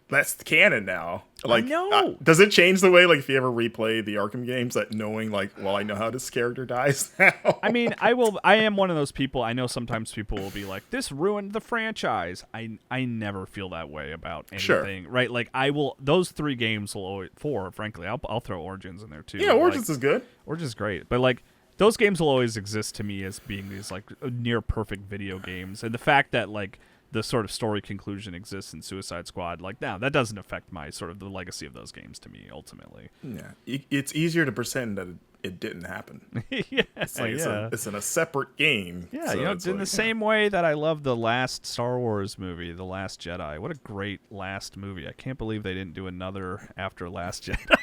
That's canon now. Like, I know. Does it change the way, like, if you ever replay the Arkham games, that knowing, like, well, I know how this character dies now? I mean, I am one of those people. I know sometimes people will be like, this ruined the franchise. I never feel that way about anything. Sure. Right? Like, those 3 games will always, 4, frankly. I'll throw Origins in there, too. Yeah, Origins is good. Origins is great. But, like, those games will always exist to me as being these, like, near perfect video games. And the fact that, like, the sort of story conclusion exists in Suicide Squad, like, now that doesn't affect my sort of the legacy of those games to me ultimately. Yeah, it's easier to pretend that it didn't happen. Yeah, it's like it's in a separate game. Yeah, so in like, the same way that I love the last Star Wars movie, The Last Jedi. What a great last movie! I can't believe they didn't do another after Last Jedi.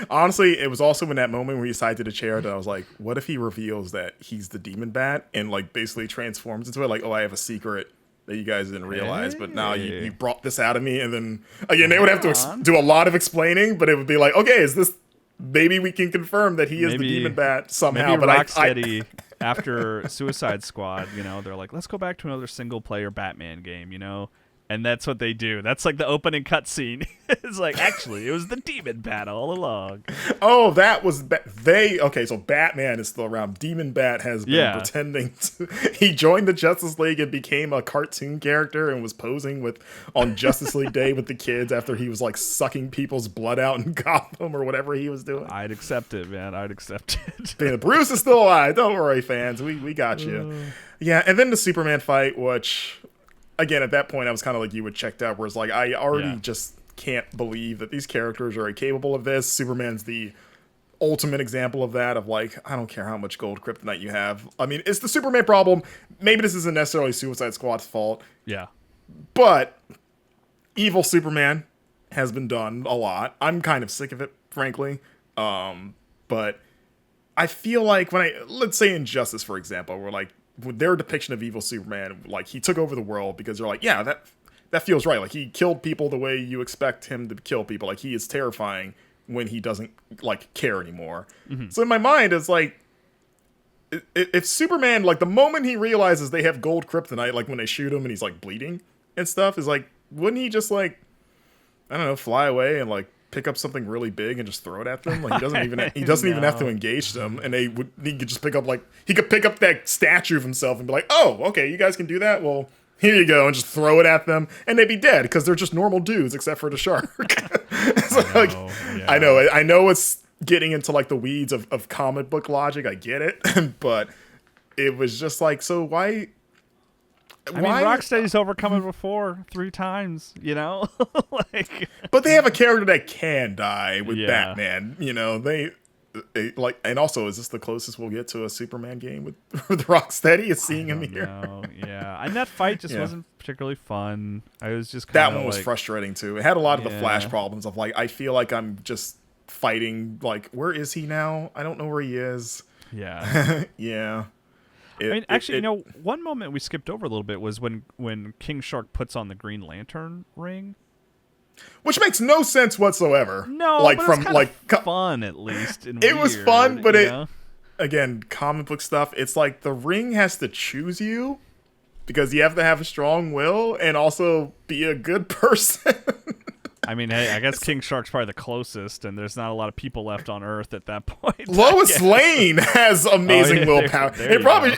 Honestly, it was also in that moment where he sat to the chair that I was like, what if he reveals that he's the demon bat and like basically transforms into it? Like, oh, I have a secret that you guys didn't realize, but now you brought this out of me. And then again, they would have to do a lot of explaining, but it would be like, okay, is this, maybe we can confirm that he is the demon bat somehow. Maybe Rocksteady, after Suicide Squad, they're like, let's go back to another single player Batman game, And that's what they do. That's like the opening cutscene. It's like, actually, it was the demon bat all along. Oh, that was okay, so Batman is still around. Demon Bat has been pretending to. He joined the Justice League and became a cartoon character and was posing on Justice League Day with the kids after he was like sucking people's blood out in Gotham or whatever he was doing. I'd accept it, man. I'd accept it. Man, Bruce is still alive. Don't worry, fans. We got you. Yeah, and then the Superman fight, which. Again, at that point, I was kind of like you would checked out, where it's like, I already just can't believe that these characters are capable of this. Superman's the ultimate example of that, of like, I don't care how much gold kryptonite you have. I mean, it's the Superman problem. Maybe this isn't necessarily Suicide Squad's fault. Yeah. But evil Superman has been done a lot. I'm kind of sick of it, frankly. But I feel like let's say Injustice, for example, where like, with their depiction of evil Superman, like he took over the world because they're like, yeah, that feels right. Like he killed people the way you expect him to kill people. Like he is terrifying when he doesn't like care anymore. Mm-hmm. So in my mind, it's like, if Superman, like the moment he realizes they have gold kryptonite, like when they shoot him and he's like bleeding and stuff, is like, wouldn't he just like, I don't know, fly away and like pick up something really big and just throw it at them? Like he doesn't even have to engage them, and he could just pick up that statue of himself and be like, oh, okay, you guys can do that, well, here you go, and just throw it at them, and they'd be dead because they're just normal dudes except for the shark. I know it's getting into like the weeds of comic book logic, I get it. But it was just like, so why I mean, Rocksteady's overcome it before 3 times, like. But they have a character that can die with Batman, They like, and also, is this the closest we'll get to a Superman game with Rocksteady? Is seeing him here? Yeah, and that fight just wasn't particularly fun. I was just that one was frustrating too. It had a lot of the Flash problems of like, I feel like I'm just fighting. Like, where is he now? I don't know where he is. Yeah, yeah. One moment we skipped over a little bit was when King Shark puts on the Green Lantern ring, which makes no sense whatsoever. No, like but from it's like fun at least. It was fun, but again, comic book stuff. It's like the ring has to choose you because you have to have a strong will and also be a good person. I mean, hey, I guess King Shark's probably the closest, and there's not a lot of people left on Earth at that point. Lois Lane has amazing willpower.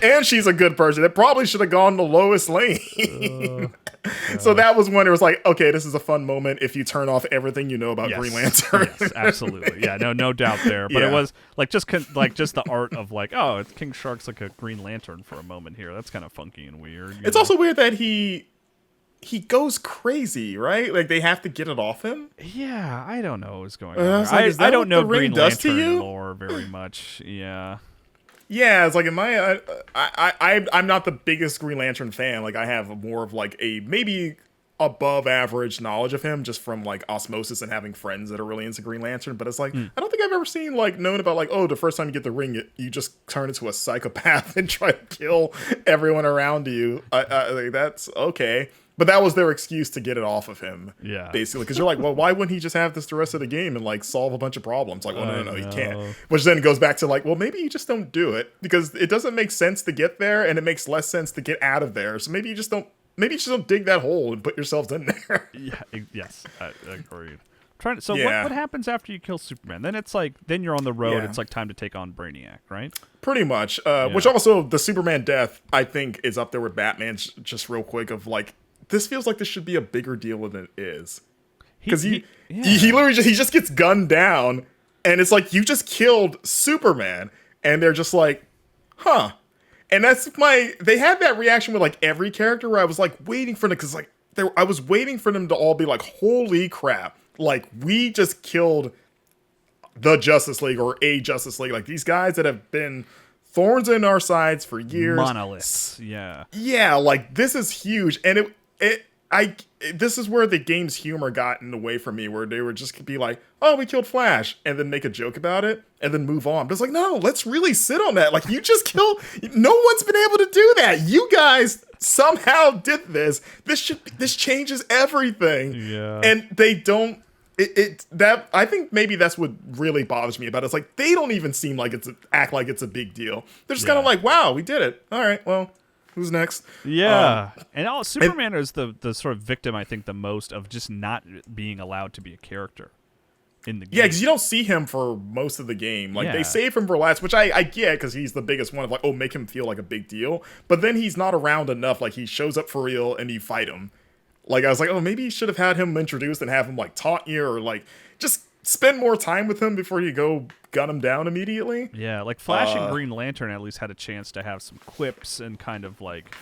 And she's a good person. It probably should have gone to Lois Lane. So that was when it was like, okay, this is a fun moment if you turn off everything you know about Green Lantern. Yes, absolutely. Yeah, no doubt there. But it was like just the art of like, oh, King Shark's like a Green Lantern for a moment here. That's kind of funky and weird. It's also weird that he goes crazy, right? Like they have to get it off him. Yeah, I don't know what's going on. Like, I don't know Green Lantern lore very much. Yeah. Yeah, it's like I'm not the biggest Green Lantern fan. Like I have more of like a maybe above average knowledge of him just from like osmosis and having friends that are really into Green Lantern. But it's like I don't think I've ever seen like known about like, oh, the first time you get the ring, you just turn into a psychopath and try to kill everyone around you. Like, that's okay. But that was their excuse to get it off of him, basically. Because you're like, well, why wouldn't he just have this the rest of the game and, like, solve a bunch of problems? Like, well, no, he can't. Which then goes back to, like, well, maybe you just don't do it. Because it doesn't make sense to get there, and it makes less sense to get out of there. So maybe you just don't dig that hole and put yourselves in there. Yes, I agreed. What happens after you kill Superman? Then it's like, then you're on the road. It's like time to take on Brainiac, right? Pretty much. Which also, the Superman death, I think, is up there with Batman's, just real quick, of, like, this feels like this should be a bigger deal than it is. Because he literally just gets gunned down, and it's like, you just killed Superman. And they're just like, huh. And they had that reaction with like every character where I was like waiting for them, because like, I was waiting for them to all be like, holy crap. Like, we just killed the Justice League or a Justice League. Like, these guys that have been thorns in our sides for years. Monoliths, yeah. Yeah, like, this is huge. And this is where the game's humor got in the way for me, where they would just be like, oh, we killed Flash, and then make a joke about it, and then move on. But it's like, no, let's really sit on that. Like, you just killed, no one's been able to do that. You guys somehow did this. This changes everything. Yeah. And they don't, I think maybe that's what really bothers me about it. It's like, they don't even seem like act like it's a big deal. They're just kind of like, wow, we did it. All right, well, who's next? Yeah. Superman is the sort of victim, I think, the most of just not being allowed to be a character in the game. Yeah, because you don't see him for most of the game. Like, they save him for last, which I get, because he's the biggest one of like, oh, make him feel like a big deal. But then he's not around enough. Like, he shows up for real and you fight him. Like, I was like, oh, maybe you should have had him introduced and have him, like, taunt you, or, like, just spend more time with him before you go gun him down immediately. Yeah, like Flash and Green Lantern at least had a chance to have some quips and kind of like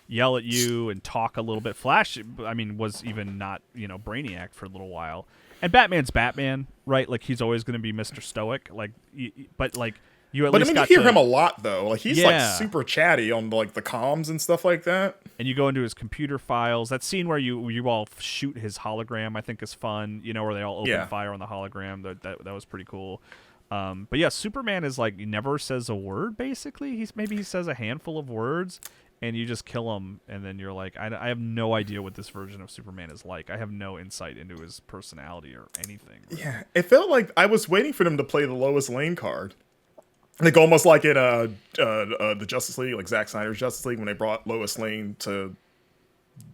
yell at you and talk a little bit. Flash, I mean, was even not, Brainiac for a little while. And Batman's Batman, right? Like, he's always going to be Mr. Stoic. Like, but like, you at least got you hear him a lot though. Like, he's like super chatty on like the comms and stuff like that. And you go into his computer files. That scene where you all shoot his hologram, I think, is fun. Where they all open fire on the hologram. That was pretty cool. But yeah, Superman is like, he never says a word. Basically, he says a handful of words, and you just kill him. And then you're like, I have no idea what this version of Superman is like. I have no insight into his personality or anything. Really. Yeah, it felt like I was waiting for them to play the Lois Lane card. Like, almost like in the Justice League, like Zack Snyder's Justice League, when they brought Lois Lane to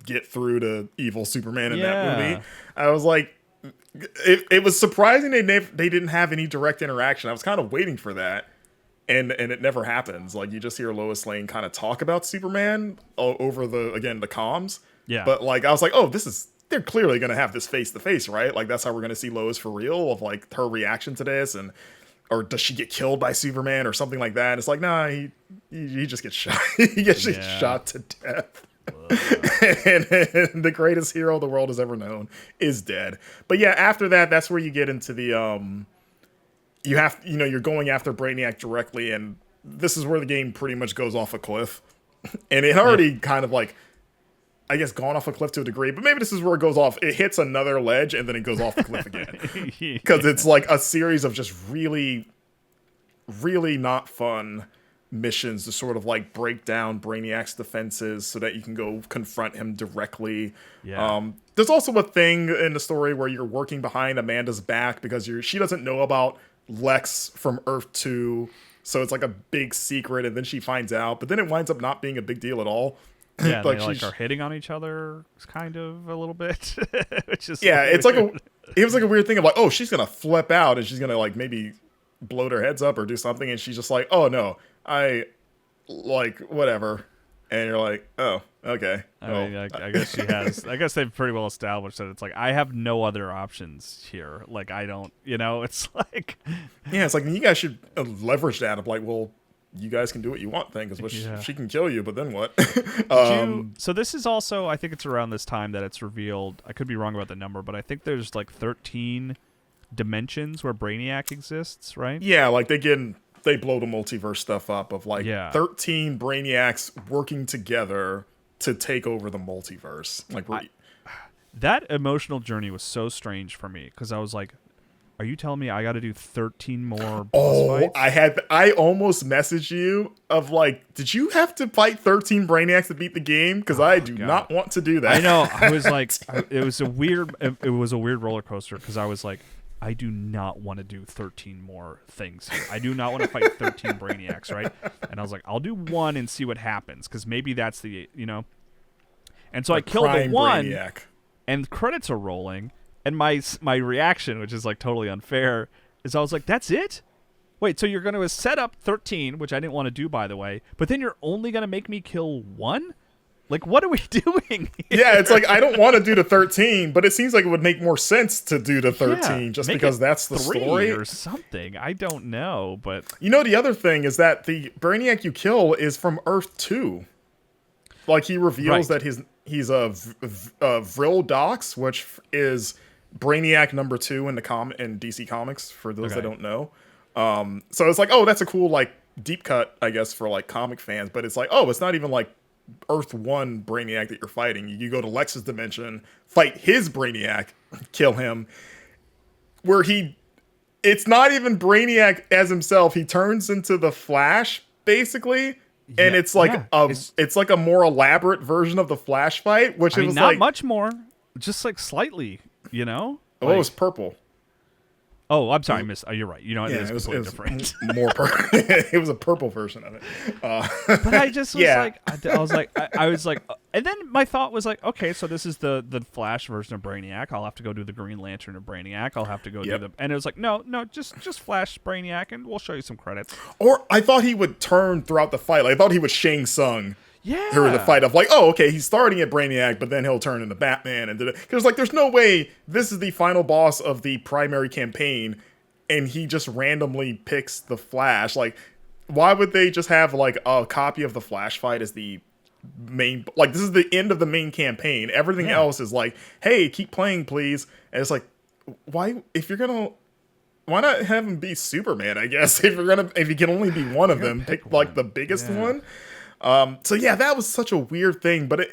get through to evil Superman in that movie. I was like, it was surprising they didn't have any direct interaction. I was kind of waiting for that, and it never happens. Like, you just hear Lois Lane kind of talk about Superman over the comms. Yeah. But like, I was like, oh, they're clearly going to have this face to face, right? Like, that's how we're going to see Lois for real, of like her reaction to this, or does she get killed by Superman or something like that? And it's like, nah, he just gets shot. He gets shot to death. and the greatest hero the world has ever known is dead. But yeah, after that, that's where you get into the you're going after Brainiac directly, and this is where the game pretty much goes off a cliff. And it already kind of like, I guess, gone off a cliff to a degree, but maybe this is where it goes off. It hits another ledge and then it goes off the cliff again. Because it's like a series of just really, really not fun missions to sort of like break down Brainiac's defenses so that you can go confront him directly. Yeah. There's also a thing in the story where you're working behind Amanda's back because she doesn't know about Lex from Earth 2. So it's like a big secret, and then she finds out, but then it winds up not being a big deal at all. Yeah, like, they are hitting on each other, kind of, a little bit. Which is it's like it was like a weird thing of like, oh, she's gonna flip out and she's gonna like maybe blow their heads up or do something, and she's just like, oh no, I like whatever, and you're like, oh, okay. I guess she has. I guess they've pretty well established that it's like I have no other options here. Like I don't, it's like, yeah, it's like you guys should leverage that of like, well, you guys can do what you want thing because she can kill you, but then what? So this is also, I think it's around this time that it's revealed. I could be wrong about the number, but I think there's like 13 dimensions where Brainiac exists, right? Yeah, like they blow the multiverse stuff up of like 13 Brainiacs working together to take over the multiverse. Like that emotional journey was so strange for me because I was like, are you telling me I got to do 13 more boss fights? I almost messaged you of like, did you have to fight 13 Brainiacs to beat the game? Because I do not want to do that. I know. I was like, it was a weird roller coaster because I was like, I do not want to do 13 more things here. I do not want to fight 13 Brainiacs, right? And I was like, I'll do one and see what happens because maybe that's the, And so I killed the one, Brainiac. And credits are rolling. And my reaction, which is like totally unfair, is I was like, that's it? Wait, so you're going to set up 13, which I didn't want to do, by the way, but then you're only going to make me kill one? Like, what are we doing here? Yeah, it's like, I don't want to do the 13, but it seems like it would make more sense to do the 13 just because that's the story. Or something. I don't know, but... the other thing is that the Brainiac you kill is from Earth 2. Like, he reveals that he's a Vril Dox, which is... Brainiac number 2 in DC Comics for those that don't know. So it's like, oh, that's a cool like deep cut, I guess, for like comic fans. But it's like, oh, it's not even like Earth 1 Brainiac that you're fighting. You go to Lex's dimension, fight his Brainiac, kill him. It's not even Brainiac as himself. He turns into the Flash basically. And it's like it's like a more elaborate version of the Flash fight, which it was not like much more, just like slightly. Oh, it was purple. Oh, I'm sorry, Miss. Oh, you're right. It was completely different. More purple. It was a purple version of it. But I just was I was like, and then my thought was like, okay, so this is the Flash version of Brainiac. I'll have to go do the Green Lantern of Brainiac. I'll have to go do and it was like, no, just Flash Brainiac, and we'll show you some credits. Or I thought he would turn throughout the fight. Like, I thought he was Shang Tsung. Yeah. There was a fight of like, oh, okay, he's starting at Brainiac, but then he'll turn into Batman and because like, there's no way this is the final boss of the primary campaign, and he just randomly picks the Flash. Like, why would they just have like a copy of the Flash fight as the main? Like, this is the end of the main campaign. Everything else is like, hey, keep playing, please. And it's like, why not have him be Superman? I guess if you can only be one of them, pick like the biggest one. So yeah, that was such a weird thing, but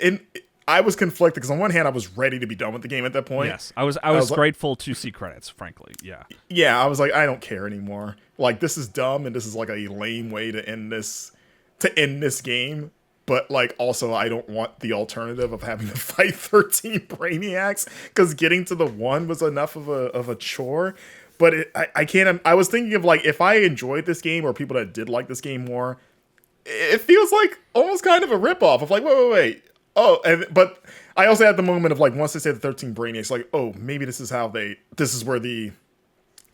I was conflicted because on one hand I was ready to be done with the game at that point. Yes, I was grateful to see credits, frankly. Yeah. Yeah, I was like, I don't care anymore. Like, this is dumb and this is like a lame way to end this game. But like, also, I don't want the alternative of having to fight 13 Brainiacs because getting to the one was enough of a chore. But I can't. I was thinking of like, if I enjoyed this game or people that did like this game more. It feels like almost kind of a ripoff of like, wait. Oh, but I also had the moment of like, once they say the 13 Brainiacs, like, oh, maybe this is where the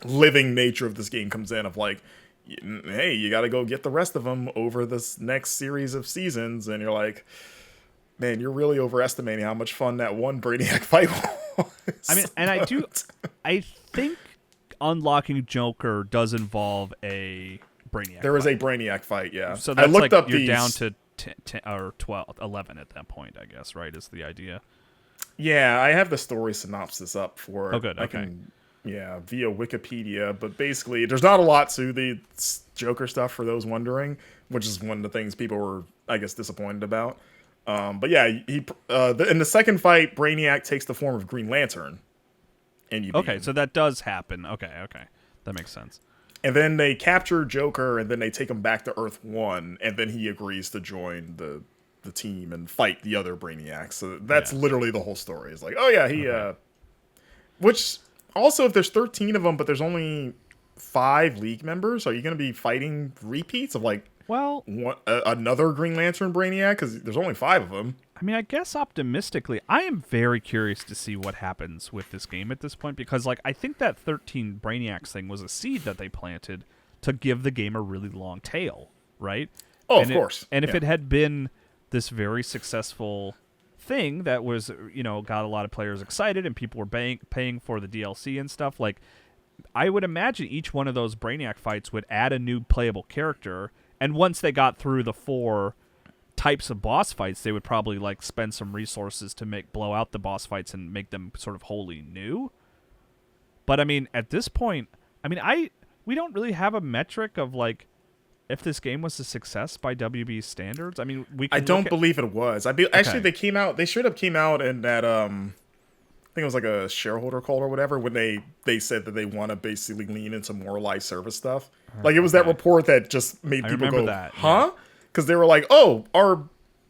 living nature of this game comes in of like, hey, you got to go get the rest of them over this next series of seasons. And you're like, man, you're really overestimating how much fun that one Brainiac fight was. I mean, and I think unlocking Joker does involve a Brainiac. There is a Brainiac fight, yeah. So that's, I looked up you're down to 10 or 12, 11 at that point, I guess, right? Is the idea? Yeah, I have the story synopsis up for. Oh, good. Okay. Via Wikipedia, but basically, there's not a lot to the Joker stuff for those wondering, which is one of the things people were, I guess, disappointed about. But yeah, in the second fight, Brainiac takes the form of Green Lantern, and you. Okay, so that does happen. Okay, that makes sense. And then they capture Joker, and then they take him back to Earth 1, and then he agrees to join the team and fight the other Brainiacs. So that's literally the whole story. It's like, oh yeah, he... which, also, if there's 13 of them, but there's only 5 League members, are you going to be fighting repeats of, like, another Green Lantern Brainiac? Because there's only 5 of them. I mean, I guess optimistically, I am very curious to see what happens with this game at this point because, like, I think that 13 Brainiacs thing was a seed that they planted to give the game a really long tail, right? Oh, and of course. And if it had been this very successful thing that was, got a lot of players excited and people were paying for the DLC and stuff, like, I would imagine each one of those Brainiac fights would add a new playable character, and once they got through the 4 types of boss fights, they would probably like spend some resources to blow out the boss fights and make them sort of wholly new. But I mean, at this point, I mean, we don't really have a metric of like if this game was a success by WB's standards. I mean, I don't believe it was. Actually, they came out. They should have came out in that. I think it was like a shareholder call or whatever when they said that they want to basically lean into more live service stuff. Like it was that report that just made people go, "Huh?" Because they were like, "Oh,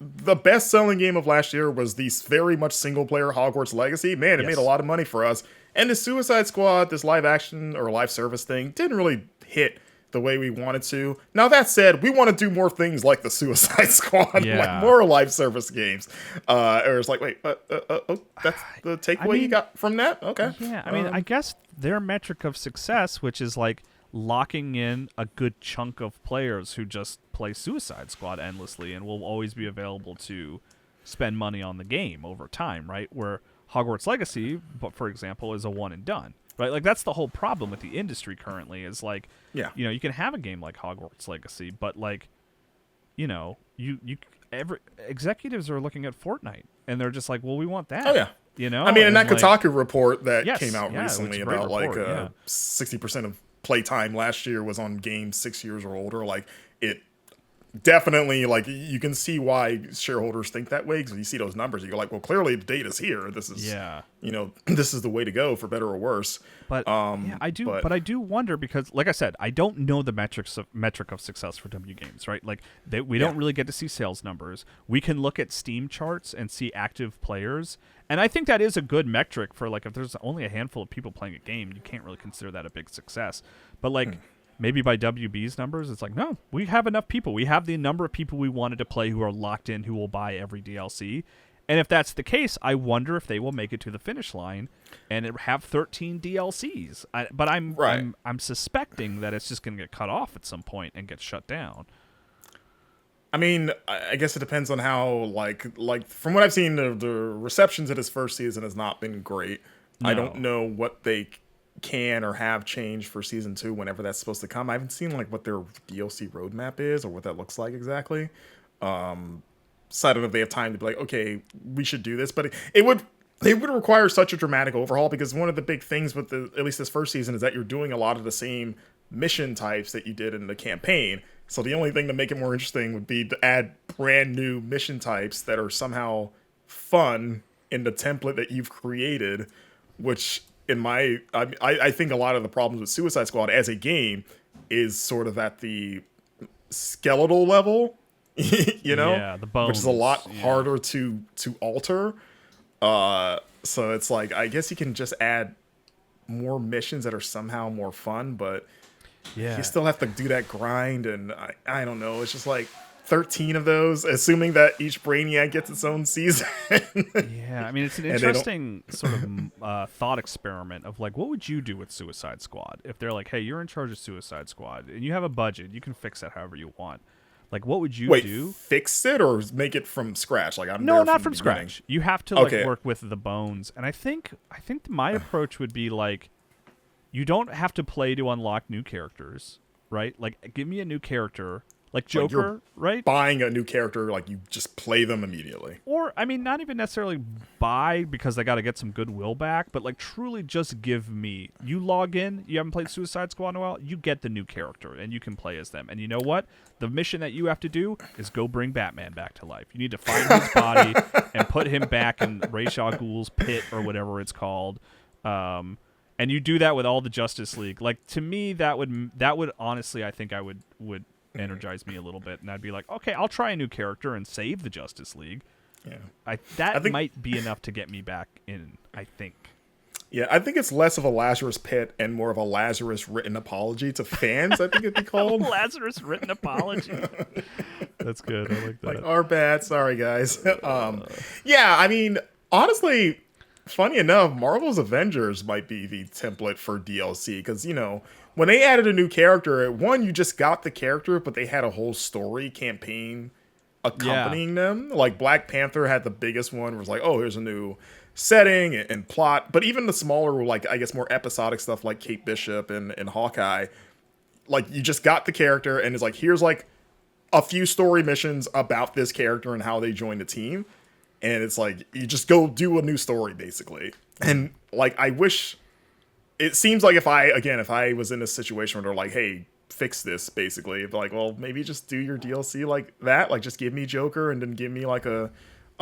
the best-selling game of last year was this very much single-player Hogwarts Legacy. Man, it made a lot of money for us. And the Suicide Squad, this live action or live service thing, didn't really hit the way we wanted to. Now that said, we want to do more things like the Suicide Squad, like more live service games." Or it's like, wait, oh, that's the takeaway you got from that? Okay. Yeah, I mean, I guess their metric of success, which is like locking in a good chunk of players who just play Suicide Squad endlessly and will always be available to spend money on the game over time, right? Where Hogwarts Legacy, for example, is a one and done, right? Like that's the whole problem with the industry currently is like, you can have a game like Hogwarts Legacy, but like, every executives are looking at Fortnite and they're just like, well, we want that. Oh yeah. I mean, and that Kotaku report that came out recently about report, 60% of playtime last year was on games 6 years or older. Like it definitely, like you can see why shareholders think that way because you see those numbers, you go like, well, clearly the data's here. This is this is the way to go for better or worse. But I do wonder because, like I said, I don't know the metric of success for W games, right? Like we don't really get to see sales numbers. We can look at Steam charts and see active players. And I think that is a good metric for like if there's only a handful of people playing a game, you can't really consider that a big success. But like maybe by WB's numbers, it's like, no, we have enough people. We have the number of people we wanted to play who are locked in, who will buy every DLC. And if that's the case, I wonder if they will make it to the finish line and have 13 DLCs. But I'm suspecting that it's just going to get cut off at some point and get shut down. I mean, I guess it depends on how, like from what I've seen, the reception to this first season has not been great. No. I don't know what they can or have changed for season 2 whenever that's supposed to come. I haven't seen like what their DLC roadmap is or what that looks like exactly. So I don't know if they have time to be like, okay, we should do this, but it would require such a dramatic overhaul because one of the big things with at least this first season is that you're doing a lot of the same mission types that you did in the campaign. So the only thing to make it more interesting would be to add brand new mission types that are somehow fun in the template that you've created, which I think a lot of the problems with Suicide Squad as a game is sort of at the skeletal level, the bones, which is a lot harder to alter. So it's like, I guess you can just add more missions that are somehow more fun, but you still have to do that grind, and I don't know. It's just like 13 of those, assuming that each Brainiac gets its own season. I mean, it's an interesting sort of thought experiment of like, what would you do with Suicide Squad if they're like, hey, you're in charge of Suicide Squad and you have a budget, you can fix it however you want. Like, what would you do? Fix it or make it from scratch? Like, not from scratch. You have to work with the bones, and I think my approach would be like, you don't have to play to unlock new characters, right? Like, give me a new character, like Joker, right? Buying a new character, like you just play them immediately. Or, I mean, not even necessarily buy because they got to get some goodwill back, but like truly just give me. You log in, you haven't played Suicide Squad in a while, you get the new character and you can play as them. And you know what? The mission that you have to do is go bring Batman back to life. You need to find his body and put him back in Ra's al Ghul's pit or whatever it's called. And you do that with all the Justice League. Like, to me, that would honestly, I think I would energize me a little bit, and I'd be like, okay, I'll try a new character and save the Justice League. Yeah, I think might be enough to get me back in, I think. Yeah, I think it's less of a Lazarus pit and more of a Lazarus written apology to fans, I think it'd be called. Lazarus written apology. That's good. I like that. Like, our bad. Sorry, guys. Yeah, I mean, honestly, funny enough, Marvel's Avengers might be the template for DLC because, you know, when they added a new character, one, you just got the character, but they had a whole story campaign accompanying them. Like, Black Panther had the biggest one, where it was like, oh, here's a new setting and plot. But even the smaller, like, I guess more episodic stuff like Kate Bishop and Hawkeye, like, you just got the character and it's like, here's like a few story missions about this character and how they joined the team. And it's like, you just go do a new story, basically. And, like, I wish... It seems like if I was in a situation where they're like, hey, fix this, basically. It'd be like, well, maybe just do your DLC like that. Like, just give me Joker and then give me, like, a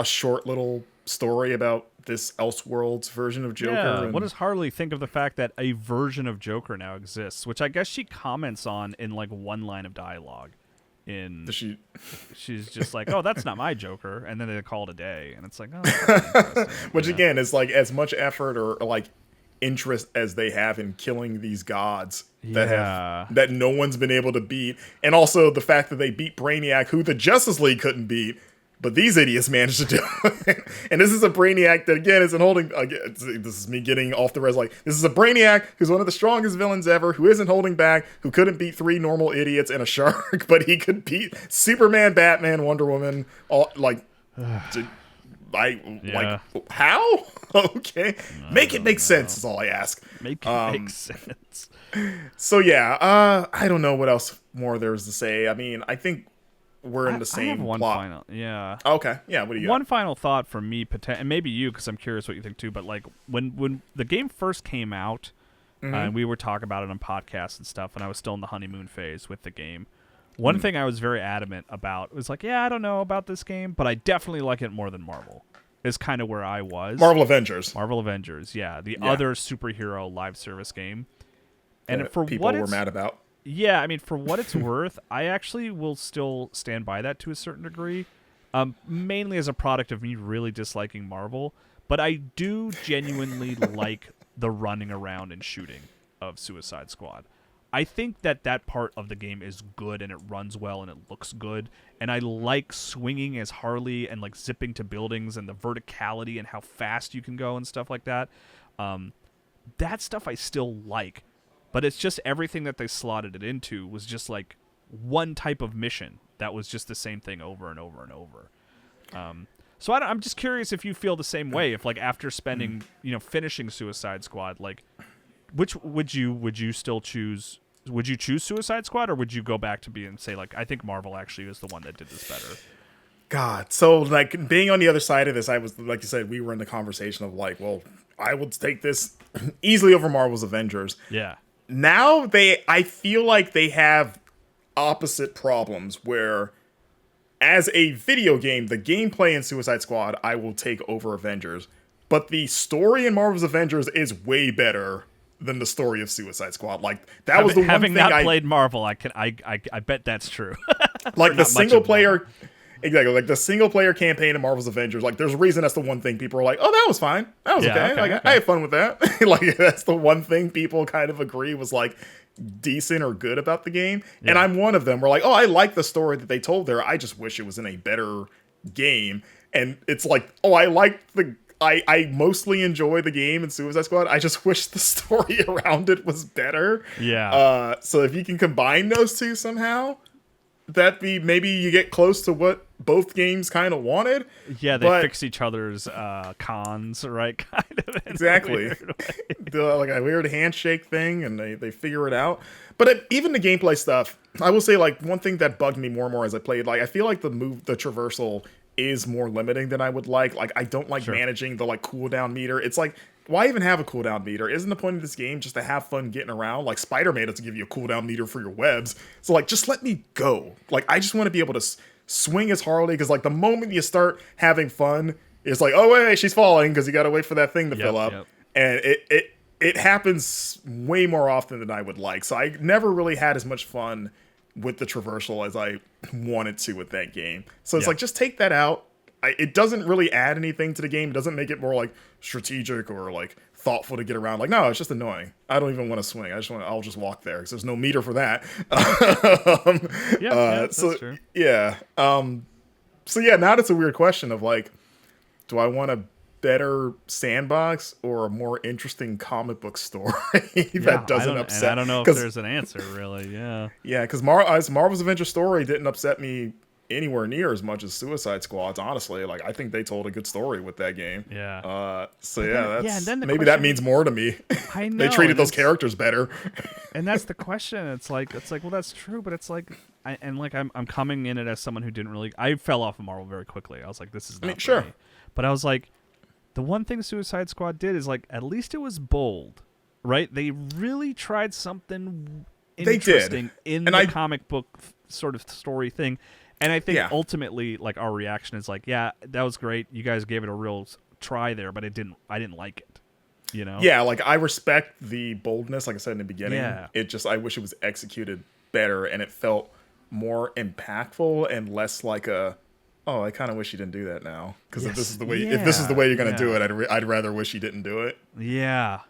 short little story about this Elseworlds version of Joker. Yeah, and... what does Harley think of the fact that a version of Joker now exists? Which I guess she comments on in, like, one line of dialogue. She's just like, oh, that's not my Joker. And then they call it a day. And it's like, oh, that's interesting. Which, again, is, like, as much effort or like, interest as they have in killing these gods that no one's been able to beat, and also the fact that they beat Brainiac, who the Justice League couldn't beat, but these idiots managed to do it. And this is a Brainiac that, again, isn't holding. This is me getting off the res. Like, this is a Brainiac who's one of the strongest villains ever, who isn't holding back, who couldn't beat 3 normal idiots and a shark, but he could beat Superman, Batman, Wonder Woman, all like. Like, how? Okay. Make it make sense is all I ask. Make it make sense. So, yeah, I don't know what else more there's to say. I mean, I think we're in the same I have one plot. final, yeah. Okay, yeah, what do you got? One final thought from me, and maybe you, because I'm curious what you think too, but, like, when the game first came out, and we were talking about it on podcasts and stuff, and I was still in the honeymoon phase with the game, one thing I was very adamant about was like, yeah, I don't know about this game, but I definitely like it more than Marvel. Is kind of where I was. Marvel Avengers, yeah, the other superhero live service game. And for people what were mad about. Yeah, I mean, for what it's worth, I actually will still stand by that to a certain degree, mainly as a product of me really disliking Marvel. But I do genuinely like the running around and shooting of Suicide Squad. I think that part of the game is good and it runs well and it looks good. And I like swinging as Harley and, like, zipping to buildings and the verticality and how fast you can go and stuff like that. That stuff I still like. But it's just everything that they slotted it into was just, like, one type of mission that was just the same thing over and over and over. So I'm just curious if you feel the same way. If, like, after spending, finishing Suicide Squad, like, which would you still choose? Would you choose Suicide Squad, or would you go back to say, like, I think Marvel actually is the one that did this better? God, so, like, being on the other side of this, I was, like you said, we were in the conversation of, like, well, I would take this easily over Marvel's Avengers. Yeah. Now I feel like they have opposite problems where, as a video game, the gameplay in Suicide Squad I will take over Avengers, but the story in Marvel's Avengers is way better than the story of Suicide Squad. Like, that was the one thing having not played Marvel, I bet that's true. Like, the single player, exactly, like the single player campaign in Marvel's Avengers. Like, there's a reason that's the one thing people are like, oh, that was fine, that was okay. Like, I had fun with that. Like, that's the one thing people kind of agree was, like, decent or good about the game. Yeah. And I'm one of them. We're like, oh, I like the story that they told there. I just wish it was in a better game. And it's like, oh, I mostly enjoy the game in Suicide Squad. I just wish the story around it was better. Yeah. So if you can combine those two somehow, maybe you get close to what both games kind of wanted. Yeah, they fix each other's cons, right? Kind of. Exactly. Like a weird handshake thing, and they figure it out. But even the gameplay stuff, I will say, like, one thing that bugged me more and more as I played, like, I feel like the traversal is more limiting than I would like. Like, I don't like managing the, like, cooldown meter. It's like, why even have a cooldown meter? Isn't the point of this game just to have fun getting around? Like, Spider-Man doesn't give you a cooldown meter for your webs. So, like, just let me go. Like, I just want to be able to swing as Harley, because, like, the moment you start having fun, it's like, oh, wait, she's falling, because you got to wait for that thing to fill up. Yep. And it happens way more often than I would like. So I never really had as much fun with the traversal as I wanted to with that game. So it's like, just take that out. It doesn't really add anything to the game. It doesn't make it more, like, strategic or, like, thoughtful to get around. Like, no, it's just annoying. I don't even want to swing. I'll just walk there because there's no meter for that. That's true. Yeah. So yeah, now it's a weird question of like, do I want a better sandbox or a more interesting comic book story that doesn't upset? And I don't know if there's an answer, really. Yeah. Yeah, because Marvel's Avengers story didn't upset me anywhere near as much as Suicide Squad's. Honestly, like I think they told a good story with that game. Yeah. Maybe that means more to me. I know they treated those characters better. And that's the question. It's like, well, that's true, but it's like, I'm coming in it as someone who didn't really. I fell off of Marvel very quickly. I was like, this is not for me. But I was like, the one thing Suicide Squad did is like, at least it was bold, right? They really tried something interesting in the comic book sort of story thing. And I think ultimately, like, our reaction is like, yeah, that was great. You guys gave it a real try there, but I didn't like it. You know? Yeah, like I respect the boldness, like I said in the beginning. Yeah. It just, I wish it was executed better and it felt more impactful and less like I kind of wish you didn't do that now. Because if this is the way you're gonna do it, I'd rather wish you didn't do it. Yeah.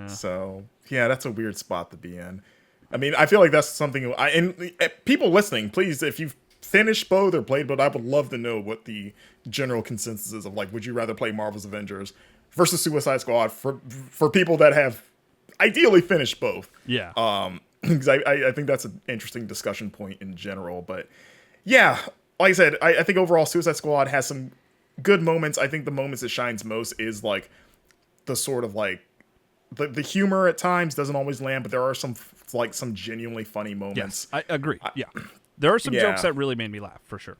So yeah, that's a weird spot to be in. I mean, I feel like that's something. And people listening, please, if you've finished both or played both, I would love to know what the general consensus is of like, would you rather play Marvel's Avengers versus Suicide Squad for people that have ideally finished both? Yeah. Because I think that's an interesting discussion point in general. But yeah, like I said, I think overall Suicide Squad has some good moments. I think the moments it shines most is like the sort of like the humor at times doesn't always land, but there are some genuinely funny moments. Yes, I agree. There are some jokes that really made me laugh for sure.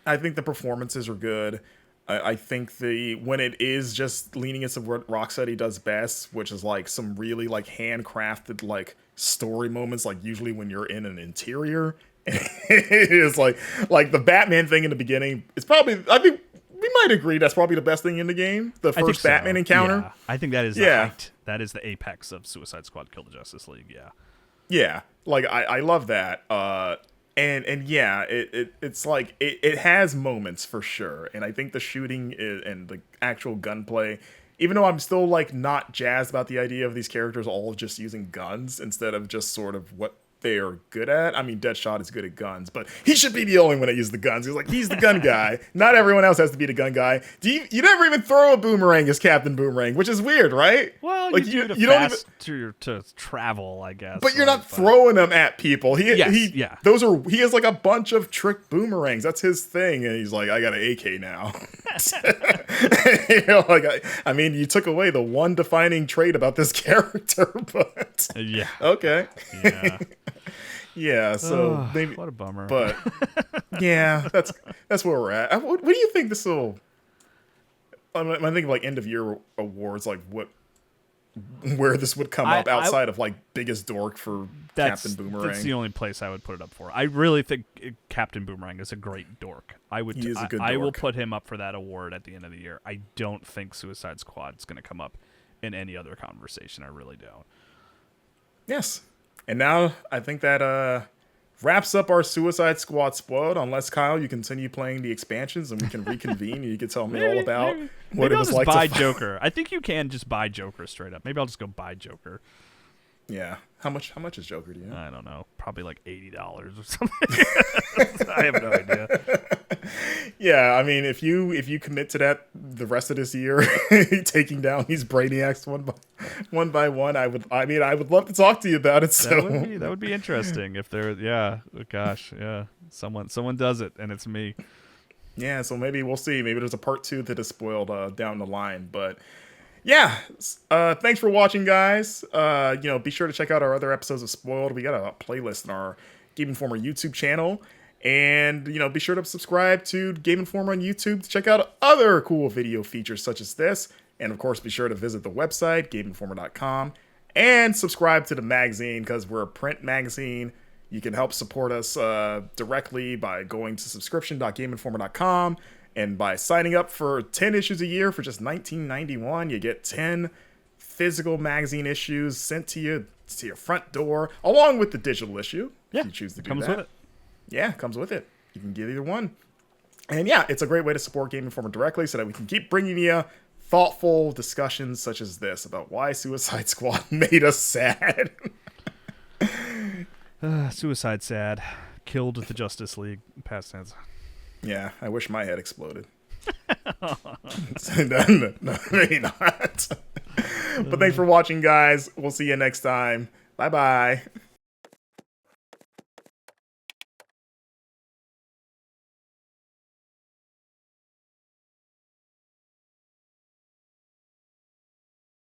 I think the performances are good. I think when it is just leaning into what Rocksteady does best, which is like some really like handcrafted like story moments, like usually when you're in an interior. It is like the Batman thing in the beginning. It's probably, I think we might agree that's probably the best thing in the game. The first Batman encounter. Yeah. I think that is the height. That is the apex of Suicide Squad Kill the Justice League. Yeah. Yeah. Like I love that. And yeah, it's like it has moments for sure. And I think the shooting and the actual gunplay, even though I'm still like not jazzed about the idea of these characters all just using guns instead of just sort of what they are good at. I mean, Deadshot is good at guns, but he should be the only one that uses the guns. He's the gun guy. Not everyone else has to be the gun guy. You never even throw a boomerang as Captain Boomerang, which is weird, right? Well, like you don't even to travel, I guess. But you're not throwing them at people. He has like a bunch of trick boomerangs. That's his thing, and he's like, I got an AK now. I mean, you took away the one defining trait about this character, but okay. Yeah. Yeah, so maybe what a bummer. But yeah, that's where we're at. What do you think this will? I think like end of year awards, like where this would come up outside of like biggest dork for Captain Boomerang. That's the only place I would put it up for. I really think Captain Boomerang is a great dork. He is a good dork. I will put him up for that award at the end of the year. I don't think Suicide Squad is going to come up in any other conversation. I really don't. Yes. And now I think that wraps up our Suicide Squad spoiled. Unless, Kyle, you continue playing the expansions and we can reconvene and you can tell me all about what it was like to buy Joker. I think you can just buy Joker straight up. Maybe I'll just go buy Joker. Yeah. How much is Joker, do you know? I don't know. Probably like $80 or something. I have no idea. Yeah, I mean, if you commit to that the rest of this year, taking down these Brainiacs one by one, I would love to talk to you about it. That would be interesting if someone does it and it's me. Yeah, so maybe we'll see. Maybe there's a part 2 that is spoiled down the line, but. Yeah, thanks for watching, guys. Be sure to check out our other episodes of Spoiled. We got a playlist in our Game Informer YouTube channel. And, be sure to subscribe to Game Informer on YouTube to check out other cool video features such as this. And, of course, be sure to visit the website, GameInformer.com, and subscribe to the magazine because we're a print magazine. You can help support us directly by going to subscription.GameInformer.com. And by signing up for 10 issues a year for just $19.91, you get 10 physical magazine issues sent to you to your front door, along with the digital issue. Yeah, if you choose to do comes that. with it. Yeah, comes with it. You can get either one. And yeah, it's a great way to support Game Informer directly so that we can keep bringing you thoughtful discussions such as this about why Suicide Squad made us sad. Suicide sad. Killed the Justice League. Past tense. Yeah, I wish my head exploded. No, maybe not. But thanks for watching, guys. We'll see you next time. Bye-bye.